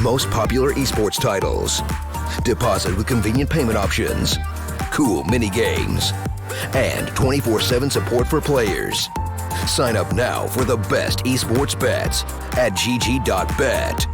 most popular esports titles. Deposit with convenient payment options, cool mini games, and 24/7 support for players. Sign up now for the best esports bets at gg.bet.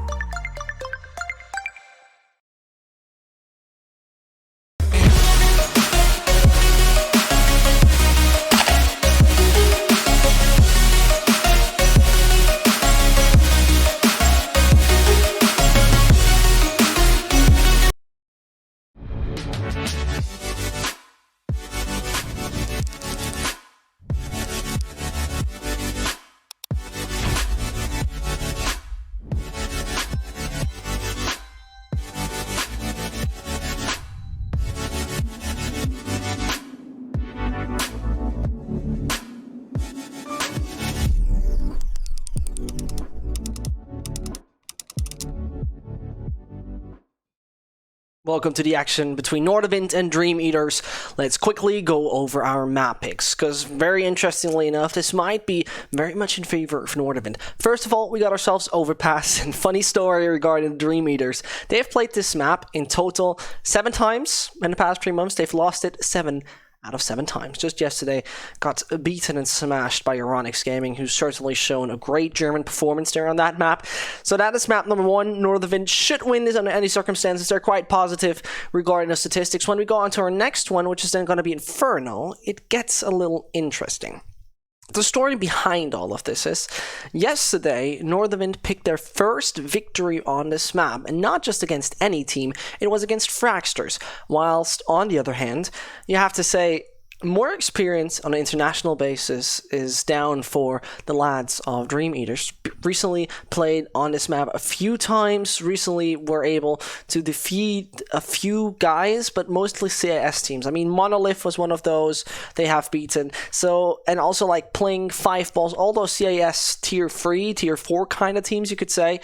Welcome to the action between Nordavind and DreamEaters. Let's quickly go over our map picks, because very interestingly enough, this might be very much in favor of Nordavind. First of all, we got ourselves overpass, and funny story regarding DreamEaters. They've played this map in total 7 times in the past 3 months. They've lost it 7 out of 7 times. Just yesterday, got beaten and smashed by Euronics Gaming, who's certainly shown a great German performance there on that map. So that is map number 1. Nordavind should win this under any circumstances. They're quite positive regarding the statistics. When we go on to our next one, which is then going to be Inferno, it gets a little interesting. The story behind all of this is, yesterday, Nordavind picked their first victory on this map, and not just against any team, it was against Fragsters, whilst, on the other hand, you have to say, more experience on an international basis is down for the lads of DreamEaters. Recently played on this map a few times, recently were able to defeat a few guys, but mostly CIS teams. I mean, Monolith was one of those they have beaten. So, and also like playing 5 balls, all those CIS tier 3, tier 4 kind of teams, you could say,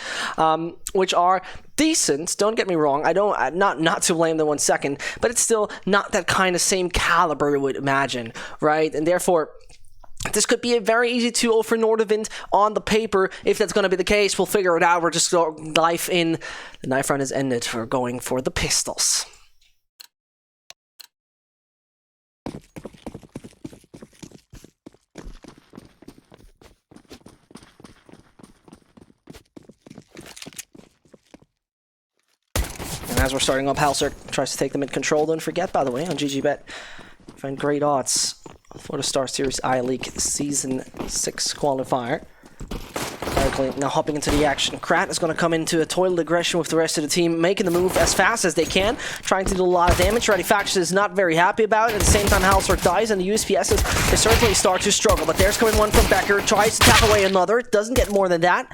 which are decent, don't get me wrong, not to blame them 1 second, but it's still not that kind of same caliber you would imagine, right? And therefore, this could be a very easy 2-0 for Nordavind on the paper. If that's going to be the case, we'll figure it out. We're just going knife in. The knife round is ended. We're going for the pistols. And as we're starting up, Halser tries to take the mid-control. Don't forget, by the way, on GGBet, find great odds for the StarSeries I-League Season 6 qualifier. Now hopping into the action. Krat is going to come into a toilet aggression with the rest of the team, making the move as fast as they can, trying to do a lot of damage. Ready Faction is not very happy about it. At the same time, Halser dies, and the USPSs, they certainly start to struggle. But there's coming one from Becker, tries to tap away another, doesn't get more than that.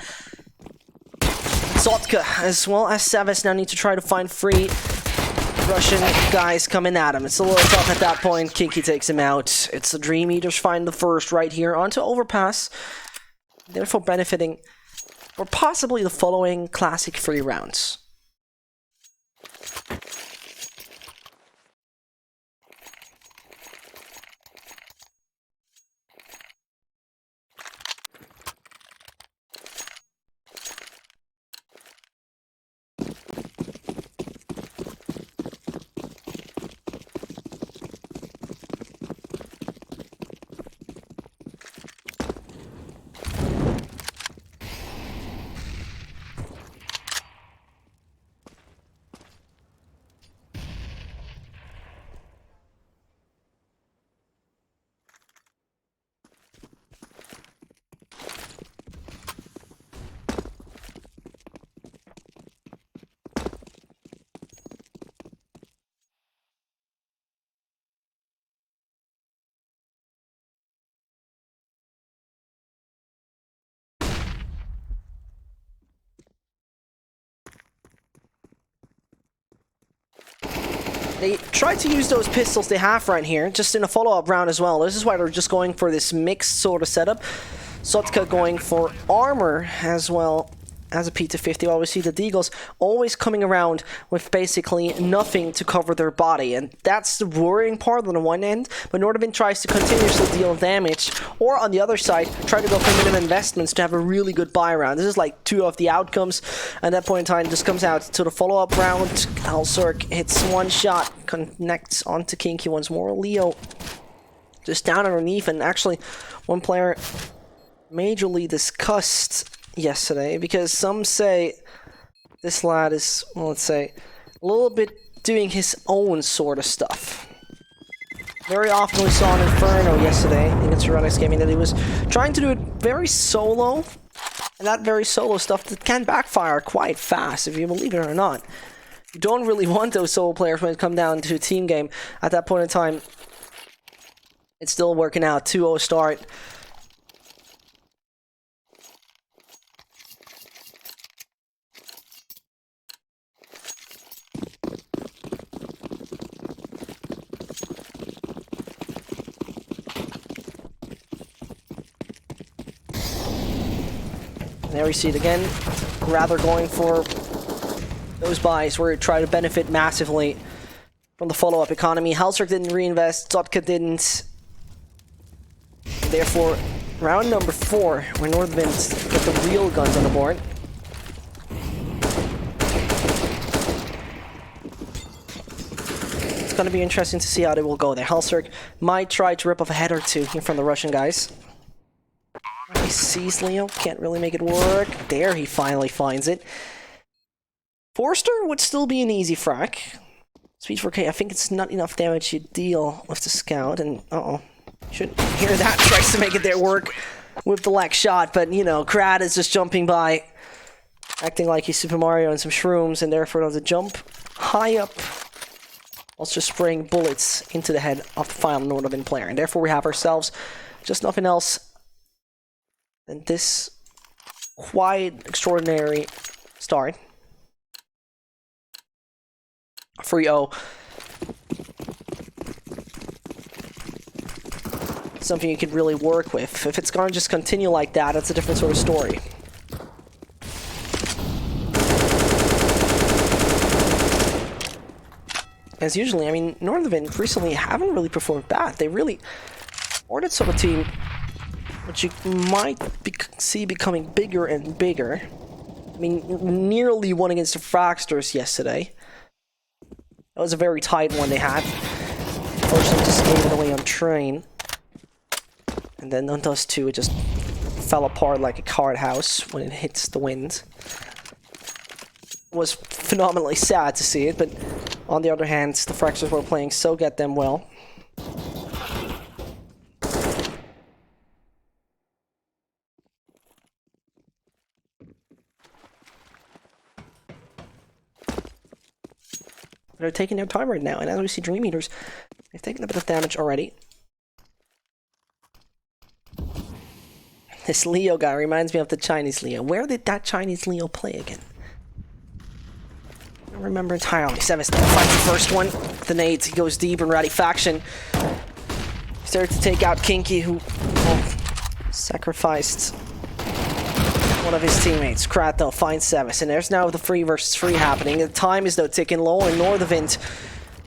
Zotka, as well as Sevis, now need to try to find free Russian guys coming at him. It's a little tough at that point. Kinky takes him out. It's the DreamEaters find the first right here onto overpass, therefore benefiting or possibly the following classic 3 rounds. They try to use those pistols they have right here, just in a follow-up round as well. This is why they're just going for this mixed sort of setup. Sotka going for armor as well as a P250, while we see the Deagles always coming around with basically nothing to cover their body. And that's the worrying part on the one end, but Nordavind tries to continuously deal damage, or on the other side, try to go for minimum investments to have a really good buy round. This is like 2 of the outcomes. At that point in time, just comes out to the follow-up round. Halzerk hits one shot, connects onto Kinky once more. Leo just down underneath, and actually one player majorly discussed yesterday, because some say this lad is, well, let's say, a little bit doing his own sort of stuff. Very often we saw in Inferno yesterday against Runex Gaming that he was trying to do it very solo, and that very solo stuff that can backfire quite fast, if you believe it or not. You don't really want those solo players when it comes down to a team game. At that point in time, it's still working out. 2-0 start. There we see it again. Rather going for those buys where you try to benefit massively from the follow-up economy. Halzerk didn't reinvest, Zotka didn't. Therefore, round number 4, where Nordavind put the real guns on the board. It's going to be interesting to see how they will go there. Halzerk might try to rip off a head or two here from the Russian guys. He sees Leo, can't really make it work. There, he finally finds it. Forster would still be an easy frack. Speed 4K, I think it's not enough damage you deal with the scout, and shouldn't hear that. Tries to make it there work with the lag shot, but you know, Krad is just jumping by, acting like he's Super Mario and some shrooms, and therefore does a jump high up, whilst just spraying bullets into the head of the final Nordavind player, and therefore we have ourselves just nothing else than this quite extraordinary start. 3-0. Something you could really work with. If it's gonna just continue like that, it's a different sort of story. As usually, I mean, Nordavind recently haven't really performed bad. They really ordered sort of a team which you might see becoming bigger and bigger. I mean, nearly won against the Fragsters yesterday. That was a very tight one they had. Unfortunately, just gave it away on train. And then on Dust 2, it just fell apart like a card house when it hits the wind. It was phenomenally sad to see it, but on the other hand, the Fragsters were playing so goddamn well. They're taking their time right now, and as we see DreamEaters, they've taken a bit of damage already. This Leo guy reminds me of the Chinese Leo. Where did that Chinese Leo play again? I don't remember entirely. Sevis fights the first one. The nades, he goes deep in Radifaction. He's there to take out Kinky, who sacrificed one of his teammates. Krato finds Sevis, and there's now the 3 versus 3 happening. The time is though ticking low, and Nordavind,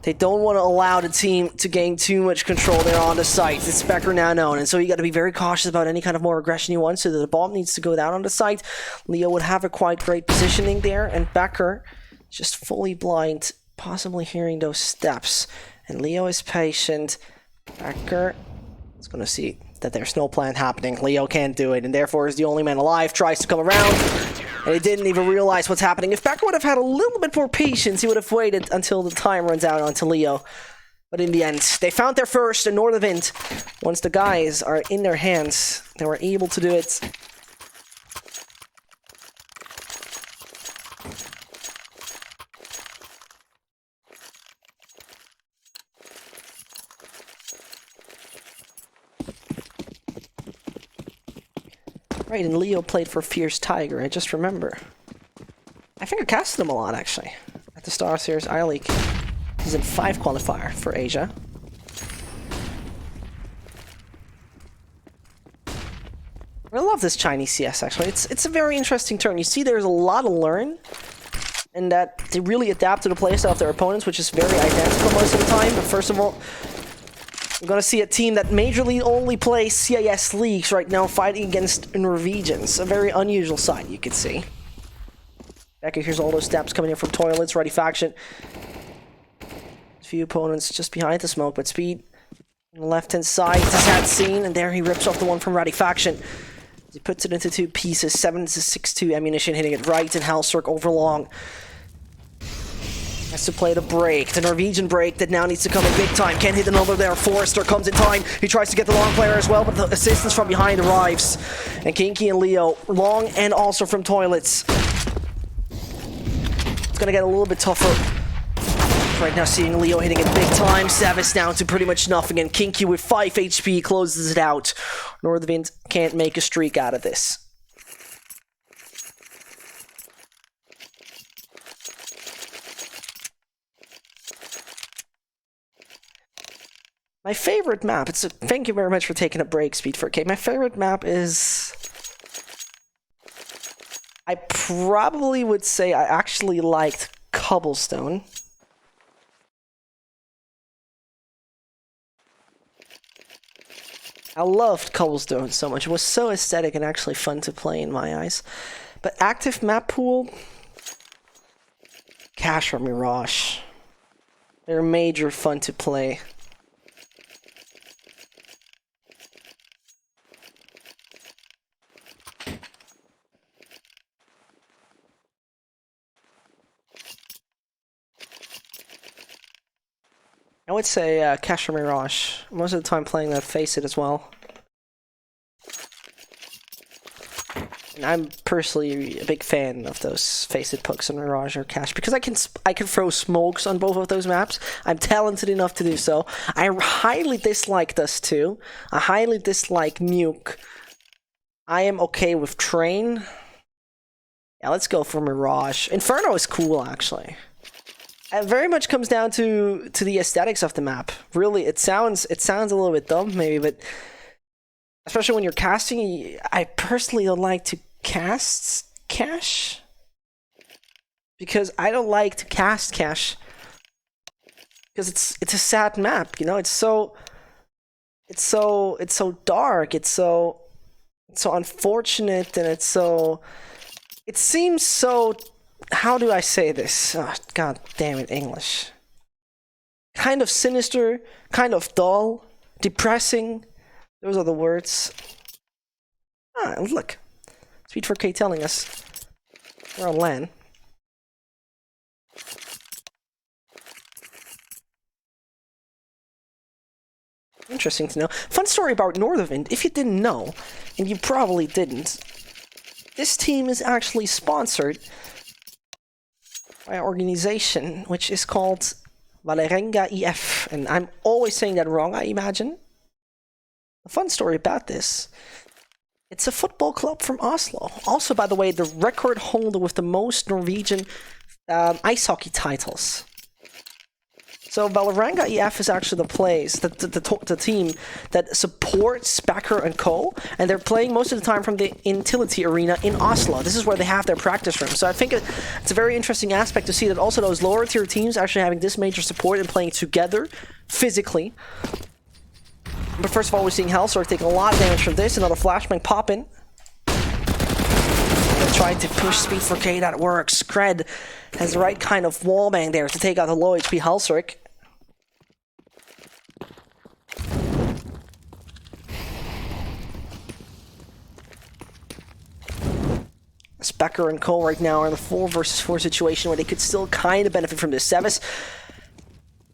they don't want to allow the team to gain too much control there on the site. It's Becker now known, and so you got to be very cautious about any kind of more aggression you want, so that the bomb needs to go down on the site. Leo would have a quite great positioning there, and Becker just fully blind, possibly hearing those steps. And Leo is patient. Becker is going to see that there's no plan happening. Leo can't do it, and therefore is the only man alive. Tries to come around, and he didn't even realize what's happening. If Becker would have had a little bit more patience, he would have waited until the time runs out onto Leo. But in the end, they found their first, and Nordavind, once the guys are in their hands, they were able to do it. Right, and Leo played for Fierce Tiger, I just remember. I think I casted him a lot, actually, at the StarSeries I-League. He's in 5 qualifier for Asia. We're a lot love this Chinese CS, actually. It's a very interesting turn. You see there's a lot to learn, and that they really adapt to the playstyle of their opponents, which is very identical most of the time. But first of all, we're going to see a team that majorly only plays CIS leagues right now fighting against Norwegians. A very unusual sight, you could see. Becker here's all those steps coming in from Toilets, Ready Faction. A few opponents just behind the smoke, but Speed on the left-hand side has had seen, and there he rips off the one from Ready Faction. He puts it into two pieces, 7.62 ammunition hitting it right, and Halcirk over long. Has to play the break, the Norwegian break that now needs to come in big time. Can't hit the number there. Forrester comes in time. He tries to get the long player as well, but the assistance from behind arrives. And Kinky and Leo, long and also from Toilets. It's gonna get a little bit tougher. Right now seeing Leo hitting it big time. Savis down to pretty much nothing, and Kinky with 5 HP closes it out. Nordavind can't make a streak out of this. My favorite map, thank you very much for taking a break, Speed 4K. My favorite map is... I probably would say I actually liked Cobblestone. I loved Cobblestone so much. It was so aesthetic and actually fun to play in my eyes. But active map pool... Cash or Mirage. They're major fun to play. I would say Cash or Mirage. Most of the time playing that Face It as well. And I'm personally a big fan of those Face It pokes on Mirage or Cash because I can throw smokes on both of those maps. I'm talented enough to do so. I highly dislike Dust 2. I highly dislike Nuke. I am okay with Train. Yeah, let's go for Mirage. Inferno is cool, actually. It very much comes down to the aesthetics of the map. Really, it sounds a little bit dumb, maybe, but especially when you're casting, I personally don't like to cast Cash because I don't like to cast Cash because it's a sad map, you know. It's so dark. It's so unfortunate, and it seems so. How do I say this? Oh, God damn it, English. Kind of sinister, kind of dull, depressing. Those are the words. Ah, look. Speed 4K telling us we're on LAN. Interesting to know. Fun story about Nordavind. If you didn't know, and you probably didn't, this team is actually sponsored by an organization which is called Valerenga IF, and I'm always saying that wrong, I imagine. A fun story about this. It's a football club from Oslo. Also, by the way, the record holder with the most Norwegian ice hockey titles. So Valerenga EF is actually the team that supports Becker and Co. And they're playing most of the time from the Intility Arena in Oslo. This is where they have their practice room. So I think it's a very interesting aspect to see that also those lower tier teams actually having this major support and playing together physically. But first of all, we're seeing Hellstork taking a lot of damage from this. Another flashbang popping. Trying to push Speed 4K, that works. Cred has the right kind of wallbang there to take out the low HP Hellstork. Becker and Cole right now are in a 4 versus 4 situation where they could still kind of benefit from this. Sevis,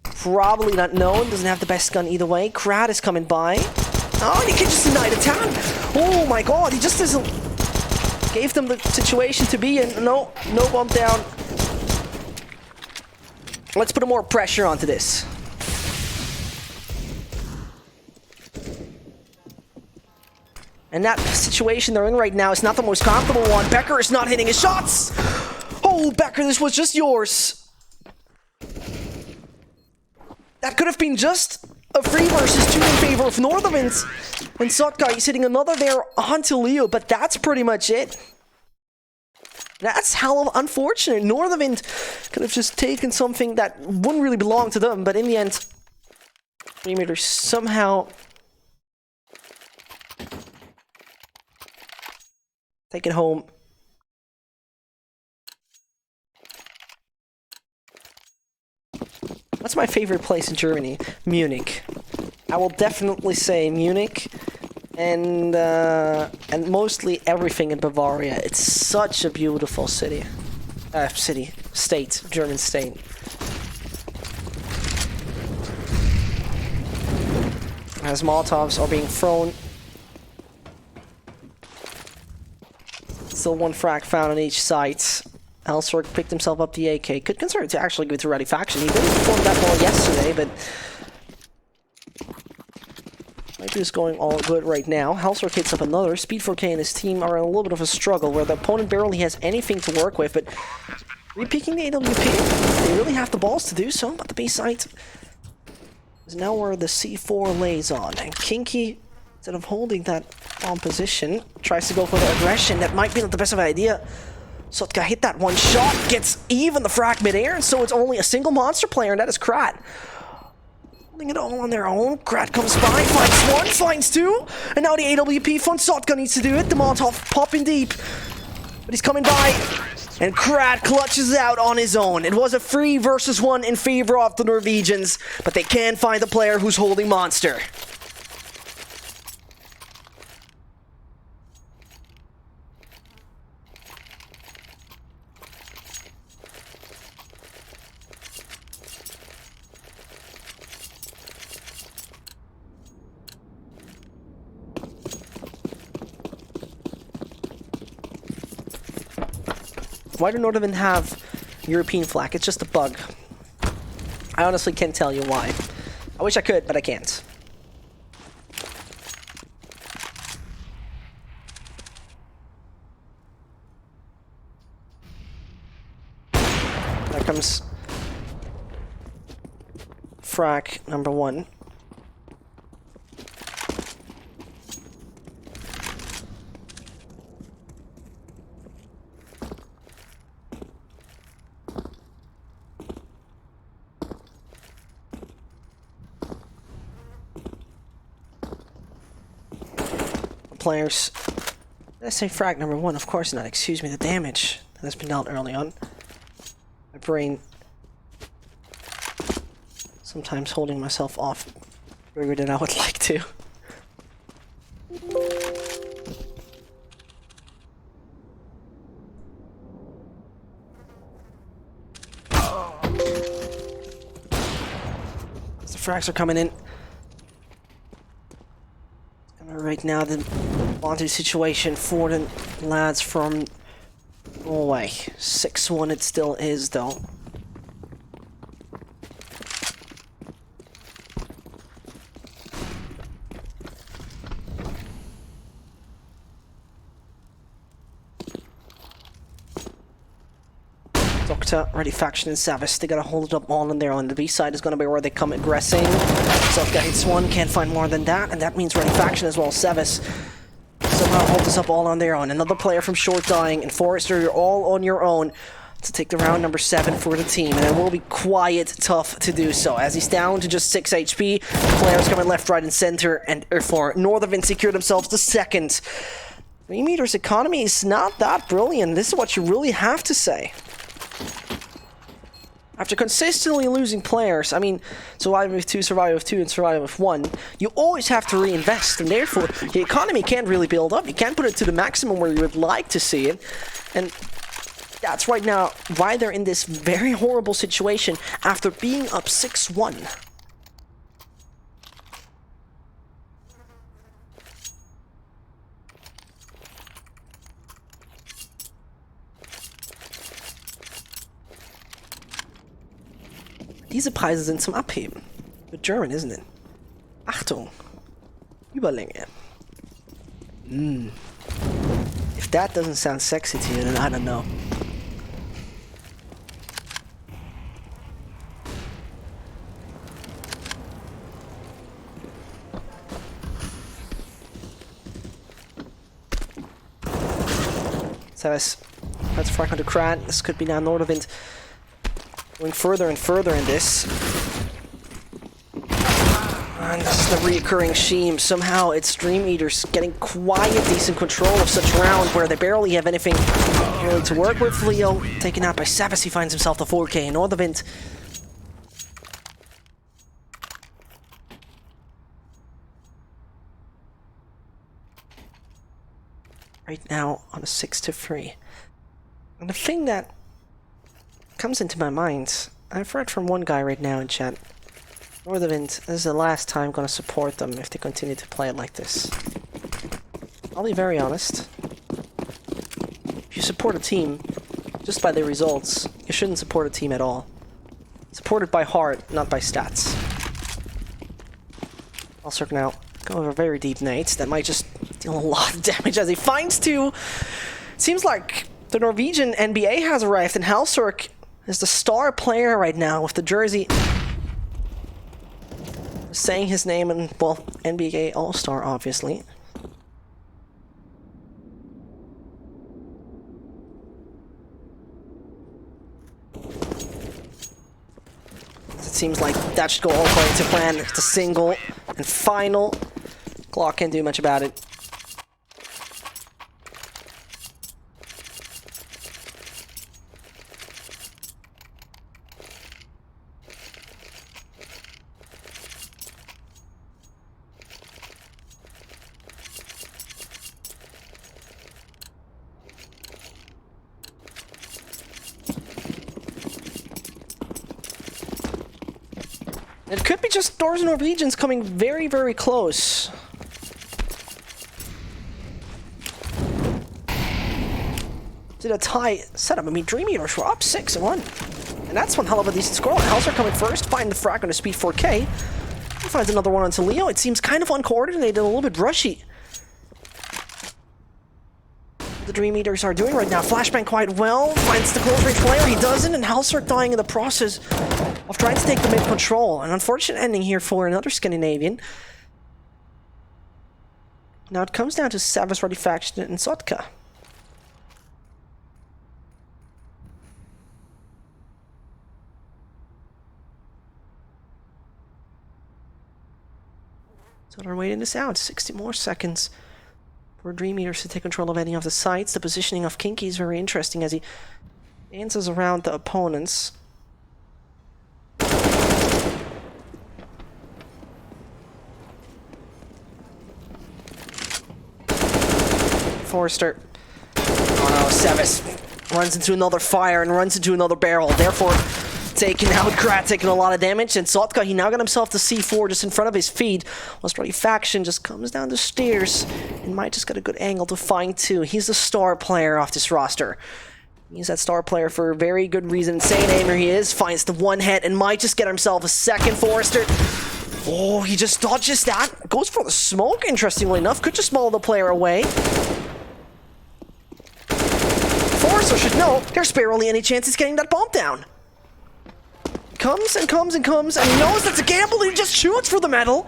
probably not known, doesn't have the best gun either way. Krad is coming by. Oh, and he can just deny the town. Oh my god, he just doesn't... Gave them the situation to be in. No bump down. Let's put more pressure onto this. And that situation they're in right now is not the most comfortable one. Becker is not hitting his shots. Oh, Becker, this was just yours. That could have been just A 3 versus 2 in favor of Nordavind. And Sotka is hitting another there onto Leo, but that's pretty much it. That's hell of unfortunate. Nordavind could have just taken something that wouldn't really belong to them, but in the end, DreamEaters somehow take it home. What's my favorite place in Germany? Munich. I will definitely say Munich. And mostly everything in Bavaria. It's such a beautiful city. State, German state. As Molotovs are being thrown. Still one frag found on each side. Elswork picked himself up the AK. Could consider to actually give it to Ready Faction. He didn't perform that well yesterday, but maybe it's going all good right now. Helswork hits up another. Speed 4K and his team are in a little bit of a struggle where the opponent barely has anything to work with, but repicking the AWP, they really have the balls to do so, but the B site is now where the C4 lays on. And Kinky, instead of holding that on position, tries to go for the aggression. That might be not the best of an idea. Sotka hit that one shot, gets even the frag mid-air, and so it's only a single monster player, and that is Krat. Holding it all on their own. Krat comes by, finds one, finds two, and now the AWP von Sotka needs to do it. The Molotov popping deep, but he's coming by, and Krat clutches out on his own. It was a 3 versus 1 in favor of the Norwegians, but they can find the player who's holding monster. Why do Nordavind have European flag? It's just a bug. I honestly can't tell you why. I wish I could, but I can't. There comes frag number 1. Players. Did I say frag number 1? Of course not. Excuse me, the damage that has been dealt early on. My brain sometimes holding myself off further than I would like to. As the frags are coming in. Right now, the wanted situation for the lads from Norway. 6-1 it still is, though. Doctor, Ready Faction, and Savas, they gotta hold it up all in there. On the B side is gonna be where they come aggressing. Sotka hits one, can't find more than that, and that means Ready Faction as well. Savas somehow hold this up all on their own. Another player from short dying, and Forrester, you're all on your own to take the round number 7 for the team, and it will be quite tough to do so, as he's down to just 6 HP. Players coming left, right, and center, and for Nordavind secure themselves the second. DreamEaters' economy is not that brilliant. This is what you really have to say. After consistently losing players, I mean, surviving with 2, surviving with 2, and surviving with 1, you always have to reinvest, and therefore, the economy can't really build up. You can't put it to the maximum where you would like to see it, and that's right now why they're in this very horrible situation after being up 6-1. Diese Preise sind zum Abheben. Mit German, isn't it? Achtung. Überlänge. If that doesn't sound sexy to you, then I don't know. Seves. That's a frag onto Krat. This could be now Nordavind going further and further in this. And this is the reoccurring shame. Somehow it's DreamEaters getting quite decent control of such round where they barely have anything really to work with. Leo taken out by Seves. He finds himself the 4K. Nordavind right now on a 6-3. And the thing that comes into my mind, I've read from one guy right now in chat, Nordavind, this is the last time I'm going to support them if they continue to play it like this. I'll be very honest. If you support a team just by their results, you shouldn't support a team at all. Support it by heart, not by stats. Also now, go over very deep nades that might just deal a lot of damage as he finds two. Seems like the Norwegian NBA has arrived and Halsork is the star player right now with the jersey saying his name and, well, NBA All-Star, obviously. It seems like that should go all according to plan. It's a single and final. Glock can't do much about it. It could be just Doors and Norwegians coming very, very close. To a tie setup. I mean, DreamEaters were up 6-1. And that's one hell of a decent score. Halser coming first, finding the frag on a speed 4K. He finds another one onto Leo. It seems kind of uncoordinated, a little bit rushy. The DreamEaters are doing right now. Flashbang quite well. Finds the close range player. He doesn't, and Halser dying in the process of trying to take the mid control. An unfortunate ending here for another Scandinavian. Now it comes down to Seves, Ready Faction, and Sotka. So they're waiting this out. 60 more seconds for DreamEaters to take control of any of the sites. The positioning of Kinky is very interesting as he dances around the opponents. Forrester. Oh no, Seves runs into another fire and runs into another barrel. Therefore, taking out Krat, taking a lot of damage. And Sotka, he now got himself to C4 just in front of his feet. Australian Faction just comes down the stairs and might just get a good angle to find two. He's the star player off this roster. He's that star player for a very good reason. Insane aimer he is. Finds the one hit and might just get himself a second. Forrester. Oh, he just dodges that. Goes for the smoke, interestingly enough. Could just maul the player away. Forrester should know there's barely any chance he's getting that bomb down. Comes and comes and comes, and he knows that's a gamble. He just shoots for the medal.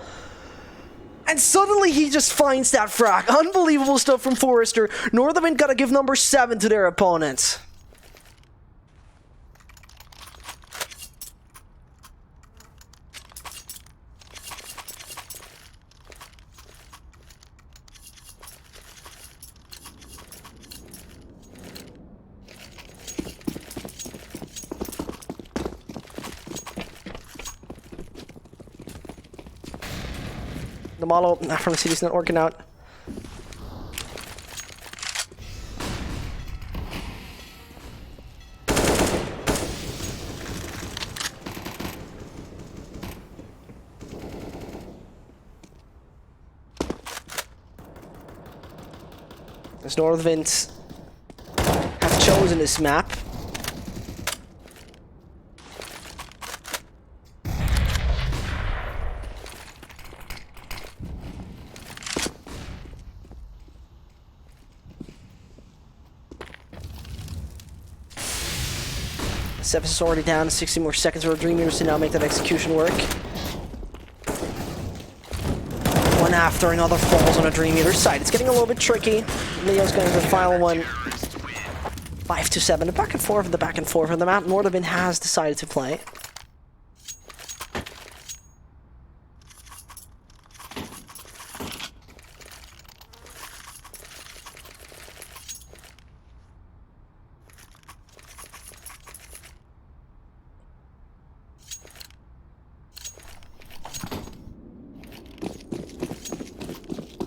And suddenly he just finds that frag. Unbelievable stuff from Forrester. Nordavind gotta give number 7 to their opponents. The model from the city's not working out. As Nordavind have chosen this map. Seves is already down to 60 more seconds for DreamEaters to now make that execution work. One after another falls on a DreamEaters side. It's getting a little bit tricky. Leo's going to the final one. 5 to 7. The back and forth of the map. Nordavind has decided to play.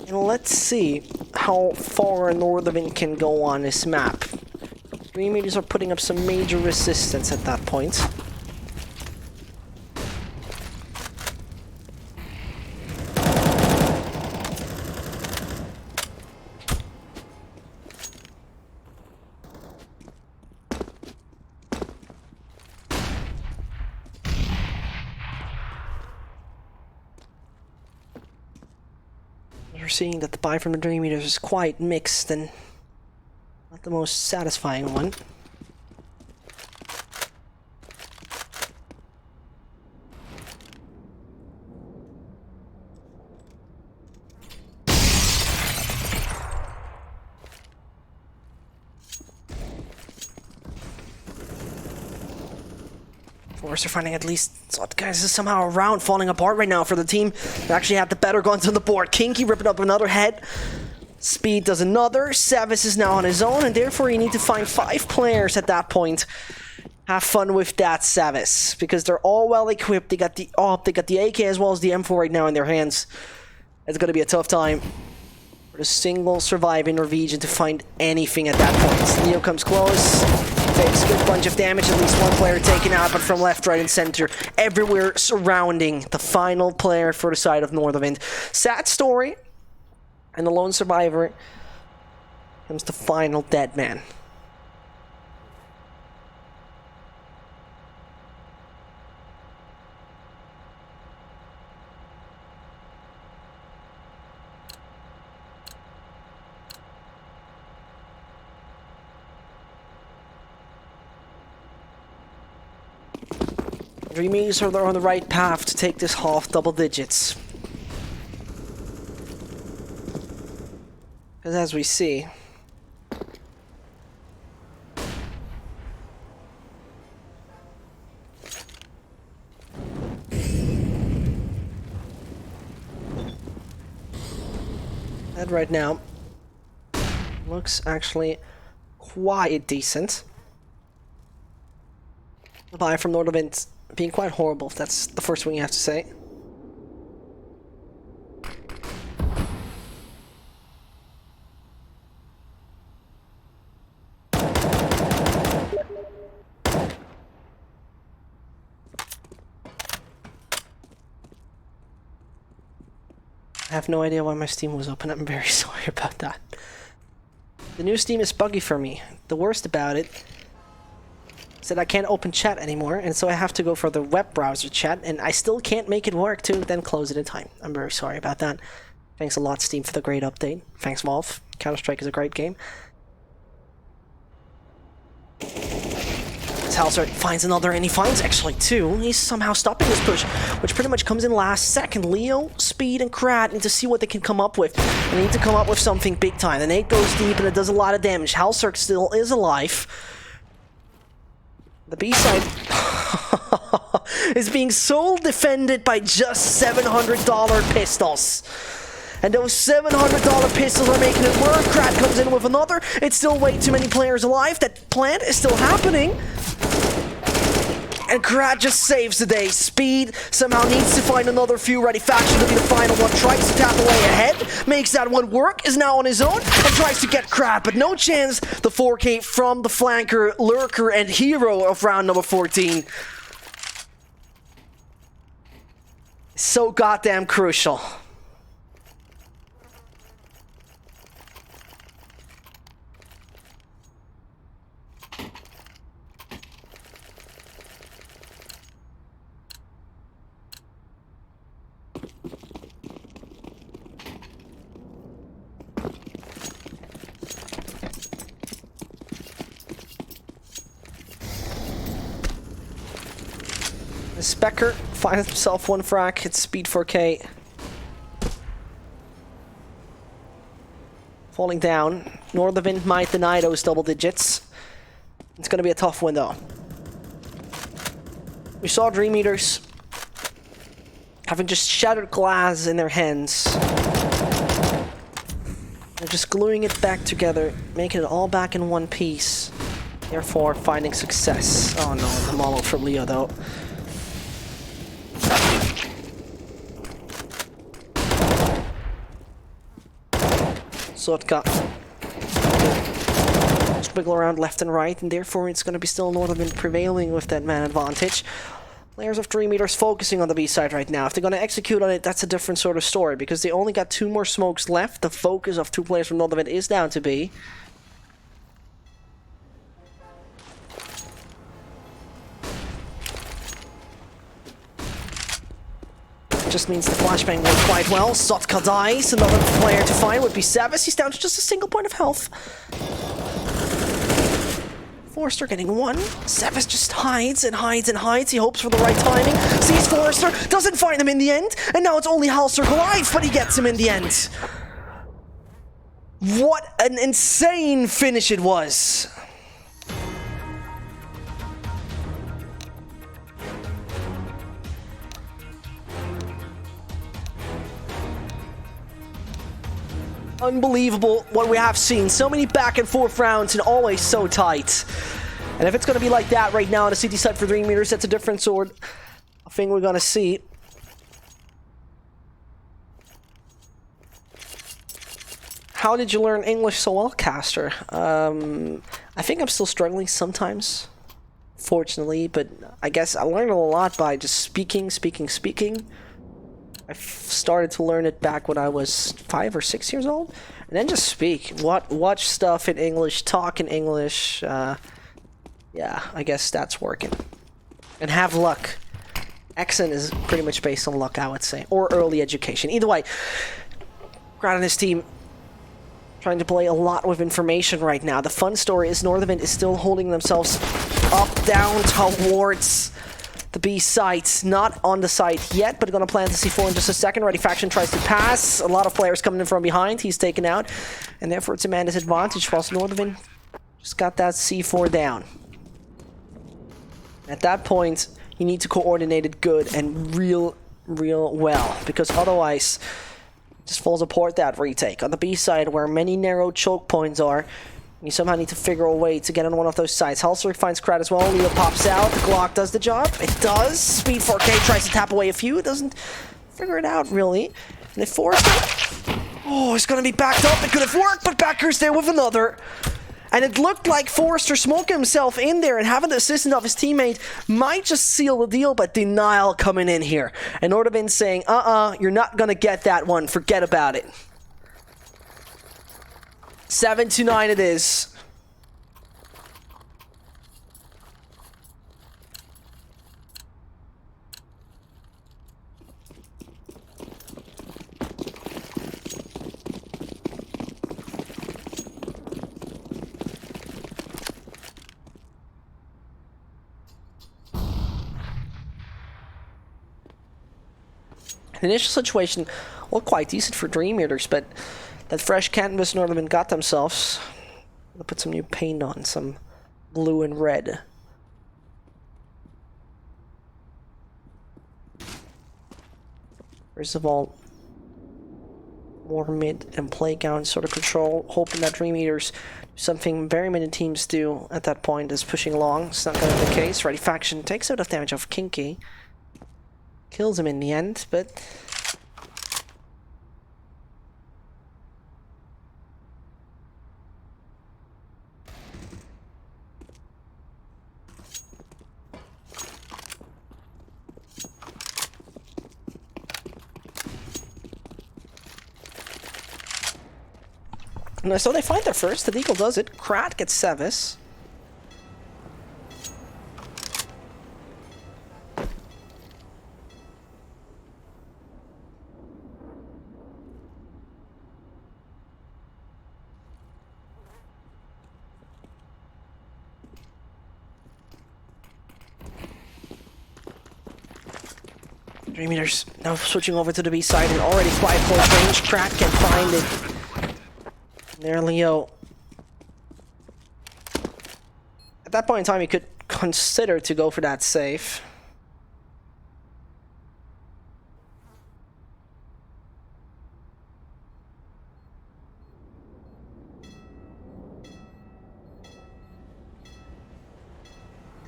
And let's see how far Nordavind can go on this map. DreamEaters are putting up some major resistance at that point. You're seeing that the buy from the DreamEaters is quite mixed and not the most satisfying one. Force are finding at least guys is somehow around, falling apart right now for the team that actually had the better guns on the board. Kinky ripping up another head. Speed does another. Savis is now on his own, and therefore you need to find 5 players at that point. Have fun with that, Savis, because they're all well equipped. They got the they got the AK as well as the M4 right now in their hands. It's gonna be a tough time for the single surviving Norwegian to find anything at that point. Leo comes close. Takes a good bunch of damage, at least one player taken out, but from left, right, and center, everywhere surrounding the final player for the side of Nordavind. Sad story, and the lone survivor comes the final dead man. DreamEaters are on the right path to take this half double digits. Because as we see, that right now looks actually quite decent. The buy from Nordavind being quite horrible, if that's the first thing you have to say. I have no idea why my Steam was open. I'm very sorry about that. The new Steam is buggy for me. The worst about it is that I can't open chat anymore, and so I have to go for the web browser chat, and I still can't make it work to then close it in time. I'm very sorry about that. Thanks a lot, Steam, for the great update. Thanks, Valve. Counter-Strike is a great game. Halsert finds another, and he finds actually 2. He's somehow stopping this push, which pretty much comes in last second. Leo, Speed, and Krat need to see what they can come up with. They need to come up with something big time. The nade goes deep, and it does a lot of damage. Halsert still is alive. The B-side is being sole defended by just $700 pistols. And those $700 pistols are making it work. Krat comes in with another. It's still way too many players alive. That plant is still happening. And Krat just saves the day. Speed somehow needs to find another few ready faction to be the final one. Tries to tap away ahead. Makes that one work. Is now on his own. And tries to get Krat. But no chance. The 4K from the flanker, lurker, and hero of round number 14. So goddamn crucial. Specker finds himself 1 frac. It's speed 4K. Falling down. Nordavind might deny those double digits. It's going to be a tough one, though. We saw DreamEaters having just shattered glass in their hands. They're just gluing it back together, making it all back in one piece. Therefore, finding success. Oh no, the mollo from Leo, though. Sotka. Wiggle around left and right, and therefore it's going to be still Nordavind prevailing with that man advantage. Players of DreamEaters focusing on the B side right now. If they're going to execute on it, that's a different sort of story, because they only got 2 more smokes left. The focus of 2 players from Nordavind is down to B. Just means the flashbang worked quite well. Sotka dies. Another player to find would be S6. He's down to just a single point of health. Forrester getting 1. S6 just hides and hides and hides. He hopes for the right timing. Sees Forrester. Doesn't find him in the end. And now it's only Halser alive, but he gets him in the end. What an insane finish it was. Unbelievable what we have seen. So many back and forth rounds and always so tight. And if it's going to be like that right now on the CT side for DreamEaters, that's a different sort of thing we're going to see. How did you learn English so well, Caster? I think I'm still struggling sometimes, fortunately, but I guess I learned a lot by just speaking. I started to learn it back when I was 5 or 6 years old, and then just speak. Watch stuff in English, talk in English. Yeah, I guess that's working. And have luck. Accent is pretty much based on luck, I would say, or early education. Either way, Grad and his team trying to play a lot with information right now. The fun story is Nordavind is still holding themselves up, down, towards the B site. Not on the site yet, but gonna plant the C4 in just a second. Ready Faction tries to pass. A lot of players coming in from behind. He's taken out, and therefore it's a man disadvantage. Whilst Nordavind just got that C4 down. At that point, you need to coordinate it good and real well, because otherwise it just falls apart that retake. On the B side, where many narrow choke points are, you somehow need to figure a way to get on one of those sides. Halser finds Krat as well. Leo pops out. The Glock does the job. It does. Speed 4K tries to tap away a few. Doesn't figure it out, really. And they force it. Oh, it's going to be backed up. It could have worked, but Backer's there with another. And it looked like Forrester smoking himself in there, and having the assistance of his teammate might just seal the deal, but denial coming in here. And Nordavind saying, you're not going to get that one. Forget about it. 7-9 it is. The initial situation looked quite decent for DreamEaters, but that fresh canvas Nordavind got themselves. They'll put some new paint on, some blue and red. First of all, more mid and playground sort of control, hoping that DreamEaters do something very many teams do at that point, is pushing along. It's not going to be the case. Ready Faction takes out the damage of Kinky. Kills him in the end, but so they find their first. The Deagle does it. Krat gets S6. DreamEaters now switching over to the B side and already quite close range. Krat can find it. There, Leo. At that point in time, you could consider to go for that save.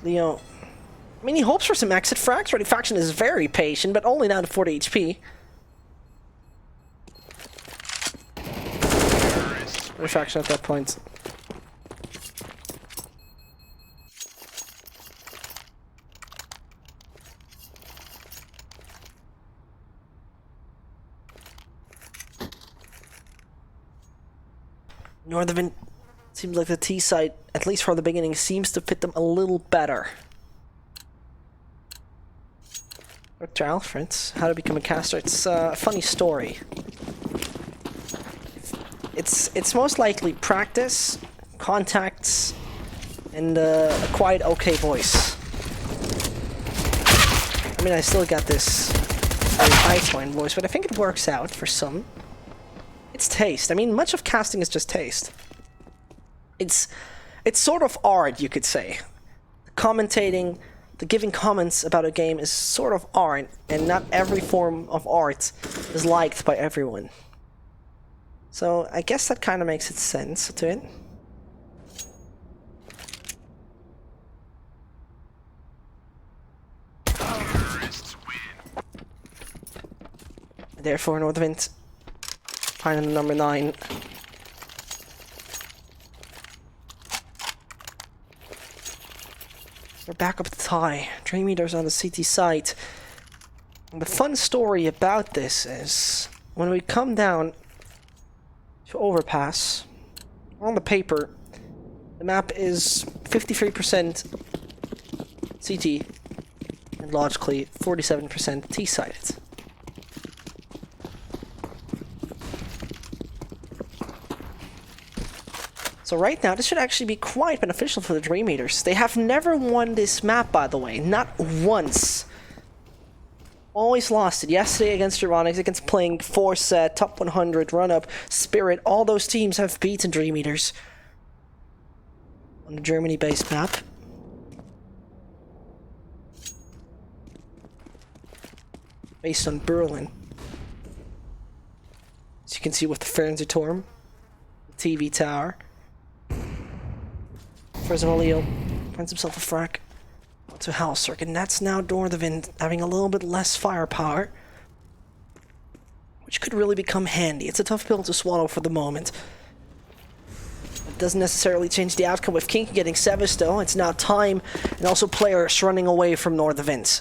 Leo, I mean, he hopes for some exit frags. Ready Faction is very patient, but only down to 40 HP. Ready Faction at that point. Nordavind seems like the T side, at least for the beginning, seems to fit them a little better. Dr. Alfred's How to Become a Caster. It's a funny story. It's most likely practice, contacts, and a quite okay voice. I mean, I still got this very high-tone voice, but I think it works out for some. It's taste. I mean, much of casting is just taste. It's sort of art, you could say. Commentating, the giving comments about a game is sort of art, and not every form of art is liked by everyone. So I guess that kind of makes sense to it. Therefore, Nordavind finding number 9. We're back up at the tie. DreamEaters on the CT site. And the fun story about this is when we come down to overpass, on the paper, the map is 53% CT and logically 47% T-sided. So right now, this should actually be quite beneficial for the DreamEaters. They have never won this map, by the way. Not once. Always lost it. Yesterday against Euronics, against playing Forset, Top 100, Run-Up, Spirit. All those teams have beaten DreamEaters on the Germany-based map. Based on Berlin. As you can see with the Fernsehturm, the TV tower. First of all, Leo finds himself a frack to Halsark, and that's now Nordavind having a little bit less firepower, which could really become handy. It's a tough pill to swallow for the moment. It doesn't necessarily change the outcome with King getting Sevis, though. It's now time, and also players running away from Nordavind.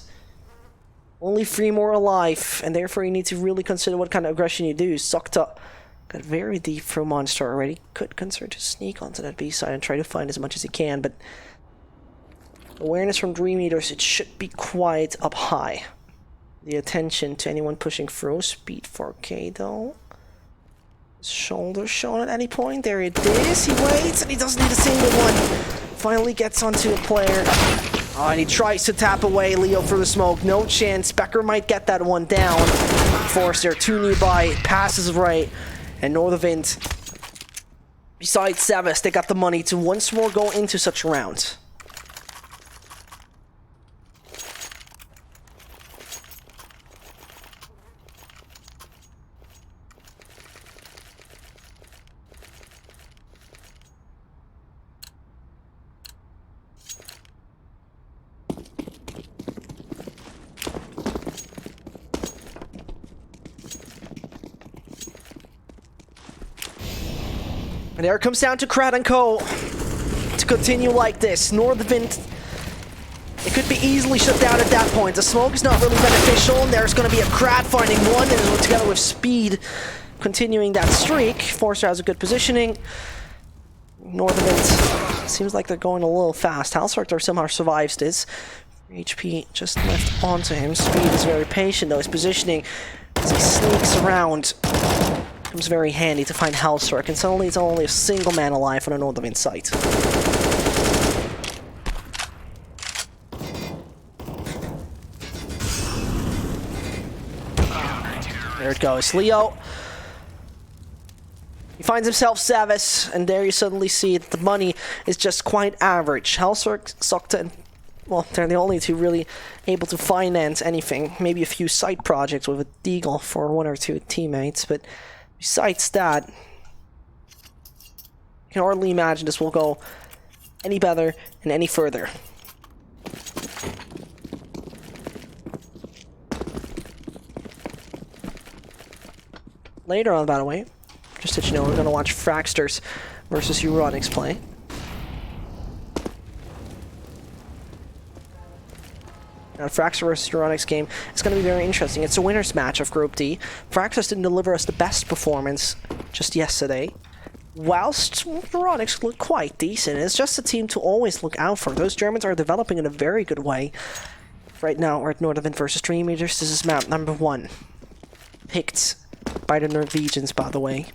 Only 3 more alive, and therefore you need to really consider what kind of aggression you do. Sokta got very deep for a monster already. Could consider to sneak onto that B side and try to find as much as he can, but awareness from DreamEaters, it should be quite up high. The attention to anyone pushing through. Speed 4K though. Shoulder shown at any point. There it is. He waits and he doesn't need a single one. Finally gets onto a player. Oh, and he tries to tap away Leo for the smoke. No chance. Becker might get that one down. Forster, 2 nearby. Passes right. And Nordavind, besides Sevis, they got the money to once more go into such a round. And there it comes down to Krat and Co. to continue like this. Nordavind, it could be easily shut down at that point. The smoke is not really beneficial, and there's going to be a Krat finding one, and together with Speed continuing that streak. Forster has a good positioning. Nordavind seems like they're going a little fast. Halsark somehow survives this. HP just left onto him. Speed is very patient though. His positioning as he sneaks around comes very handy to find Halsark, and suddenly it's only a single man alive on a Nordavind site. There it goes. Leo He finds himself Savas, and there you suddenly see that the money is just quite average. Halsorg, Sokta, and well, they're the only two really able to finance anything. Maybe a few side projects with a Deagle for one or two teammates, but besides that, I can hardly imagine this will go any better and any further. Later on, by the way, just to let you know, we're going to watch Fraxters versus Euronics play. Now, Fraxter versus Euronics game is going to be very interesting. It's a winner's match of Group D. Fraxters didn't deliver us the best performance just yesterday, whilst Euronics look quite decent. It's just a team to always look out for. Those Germans are developing in a very good way. Right now, we're at Nordavind versus DreamEaters. This is map number 1. Picked by the Norwegians, by the way.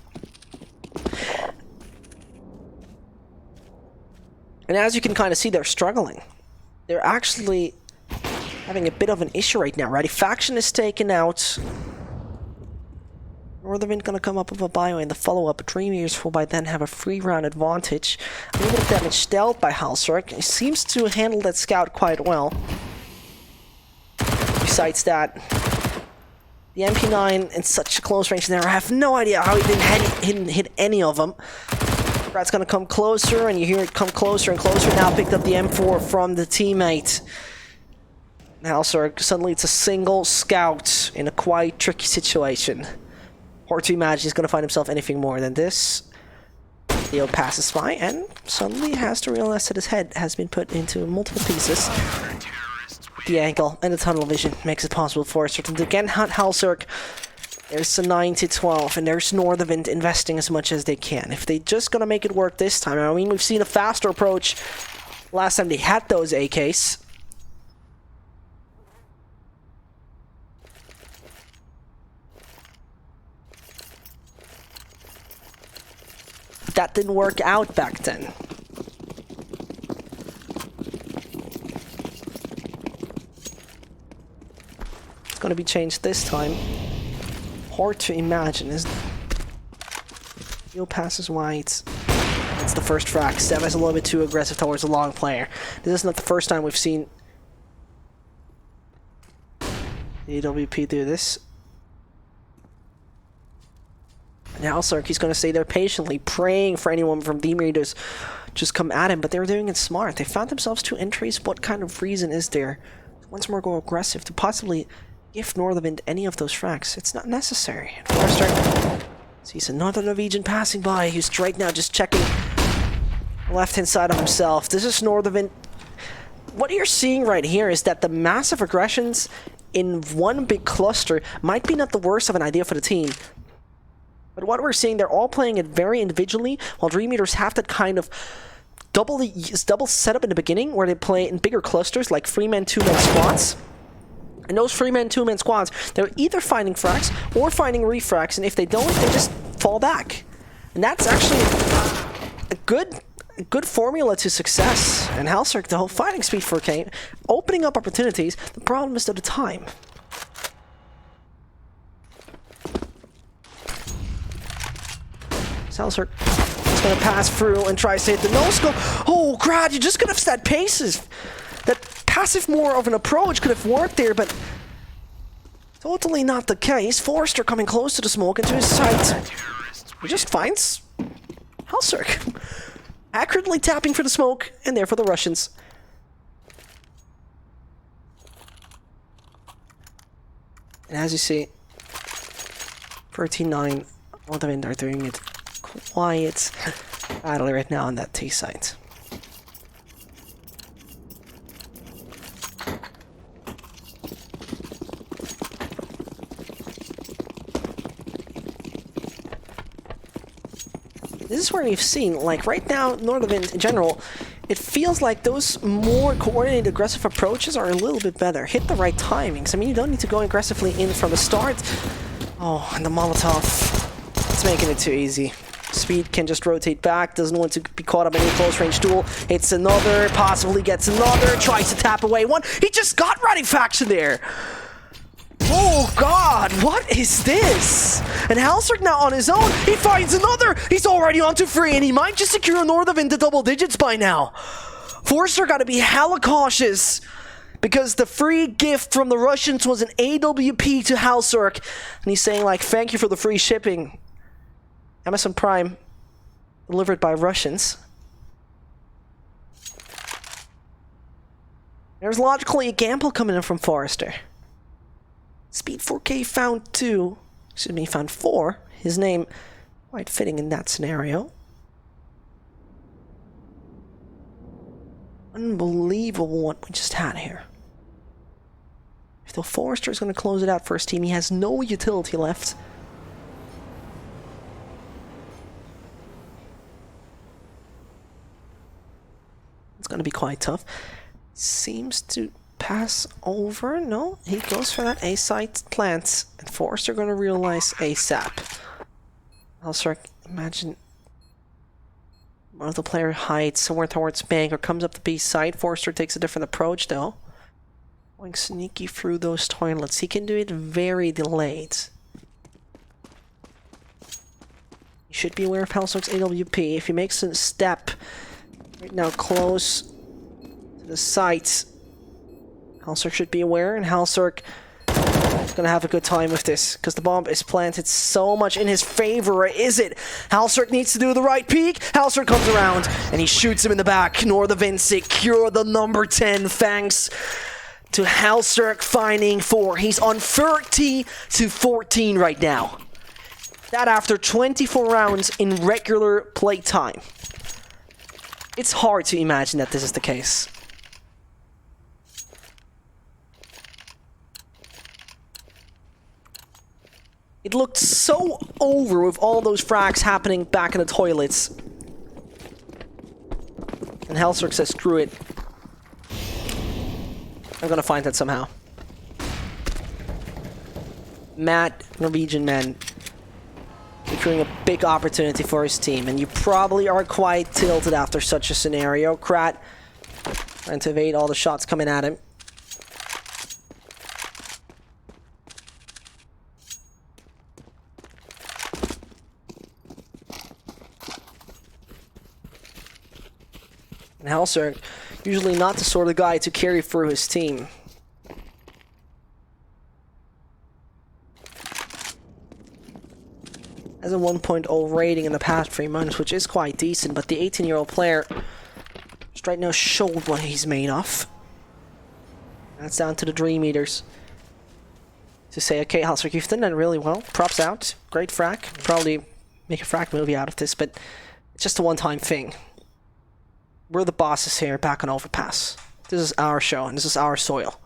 And as you can kind of see, they're struggling. They're actually having a bit of an issue right now. Ready faction is taken out. Nordavind gonna come up with a bio in the follow-up. DreamEaters will by then have a 3-round advantage. A little bit of damage dealt by Halsorg. He seems to handle that scout quite well. Besides that, the MP9 in such a close range there. I have no idea how he didn't hit any of them. Brad's gonna come closer, and you hear it come closer and closer. Now picked up the M4 from the teammate. Halsorg, suddenly it's a single scout in a quite tricky situation. Hard to imagine he's gonna find himself anything more than this. Leo passes by and suddenly has to realize that his head has been put into multiple pieces. The angle and the tunnel vision makes it possible for us to again hunt Halsorg. There's a 9-12, and there's Nordavind investing as much as they can. If they just gonna make it work this time, I mean, we've seen a faster approach last time they had those AKs. That didn't work out back then. It's gonna be changed this time. Hard to imagine, isn't it? He'll passes wide. It's the first frag. Sev is a little bit too aggressive towards the long player. This is not the first time we've seen the AWP do this. Now Halsorg, going to stay there patiently, praying for anyone from DreamEaters just come at him, but they're doing it smart. They found themselves 2 entries. What kind of reason is there to once more go aggressive, to possibly give Nordavind any of those frags? It's not necessary. And Forrester sees another Norwegian passing by, who's right now just checking the left-hand side of himself. This is Nordavind. What you're seeing right here is that the massive aggressions in one big cluster might be not the worst of an idea for the team. But what we're seeing, they're all playing it very individually, while DreamEaters have that kind of double setup in the beginning, where they play in bigger clusters, like 3-man, 2-man squads. And those 3-man, 2-man squads, they're either finding frags or finding refrags, and if they don't, they just fall back. And that's actually a good formula to success. And Halsorg, the whole fighting speed for Kane, opening up opportunities. The problem is at the time. Halsorg is going to pass through and tries to hit the no-scope. Oh, God, you're just going to have that passive. That passive more of an approach could have worked there, but totally not the case. Forrester coming close to the smoke and to his sight. He just finds Halsorg. Accurately tapping for the smoke, and there for the Russians. And as you see, 13-9, Nordavind are doing it quiet battle right now on that T site. This is where we've seen, like right now, Nordavind in general, it feels like those more coordinated aggressive approaches are a little bit better. Hit the right timings. I mean, you don't need to go aggressively in from the start. Oh, and the Molotov. It's making it too easy. Speed can just rotate back, doesn't want to be caught up in a close-range duel. Hits another, possibly gets another, tries to tap away one. He just got running faction there! Oh god, what is this? And Halsrick now on his own, he finds another! He's already on to 3, and he might just secure Nordavind to double digits by now. Forster gotta be hella cautious, because the free gift from the Russians was an AWP to Halsrick, and he's saying like, thank you for the free shipping. Amazon Prime, delivered by Russians. There's logically a gamble coming in from Forrester. Speed 4K found 2. Excuse me, found 4. His name quite fitting in that scenario. Unbelievable what we just had here. If the Forrester is going to close it out for his team, he has no utility left. It's going to be quite tough. Seems to pass over. No, he goes for that A site plant, and Forrester going to realize ASAP. Also, imagine one of the player hides somewhere towards bank or comes up the B site. Forrester takes a different approach though, going sneaky through those toilets. He can do it very delayed. You should be aware of Halsrick's AWP. If he makes a step right now close to the site, Halsrick should be aware, and Halsrick is gonna have a good time with this, because the bomb is planted so much in his favor. Is it? Halsrick needs to do the right peek. Halsrick comes around, and he shoots him in the back. Nordavind secure the number 10, thanks to Halsrick finding 4. He's on 30 to 14 right now. That after 24 rounds in regular play time. It's hard to imagine that this is the case. It looked so over with all those frags happening back in the toilets. And Halsrick says, screw it. I'm gonna find that somehow. Matt, Norwegian man, securing a big opportunity for his team. And you probably are quite tilted after such a scenario. Krat trying to evade all the shots coming at him. And Halsrick, usually not the sort of guy to carry through his team. Has a 1.0 rating in the past 3 months, which is quite decent, but the 18-year-old player just right now showed what he's made of. That's down to the DreamEaters to say, okay, Halsrick, you've done that really well. Props out. Great frack. Probably make a frack movie out of this, but it's just a one-time thing. We're the bosses here, back on Overpass. This is our show, and this is our soil.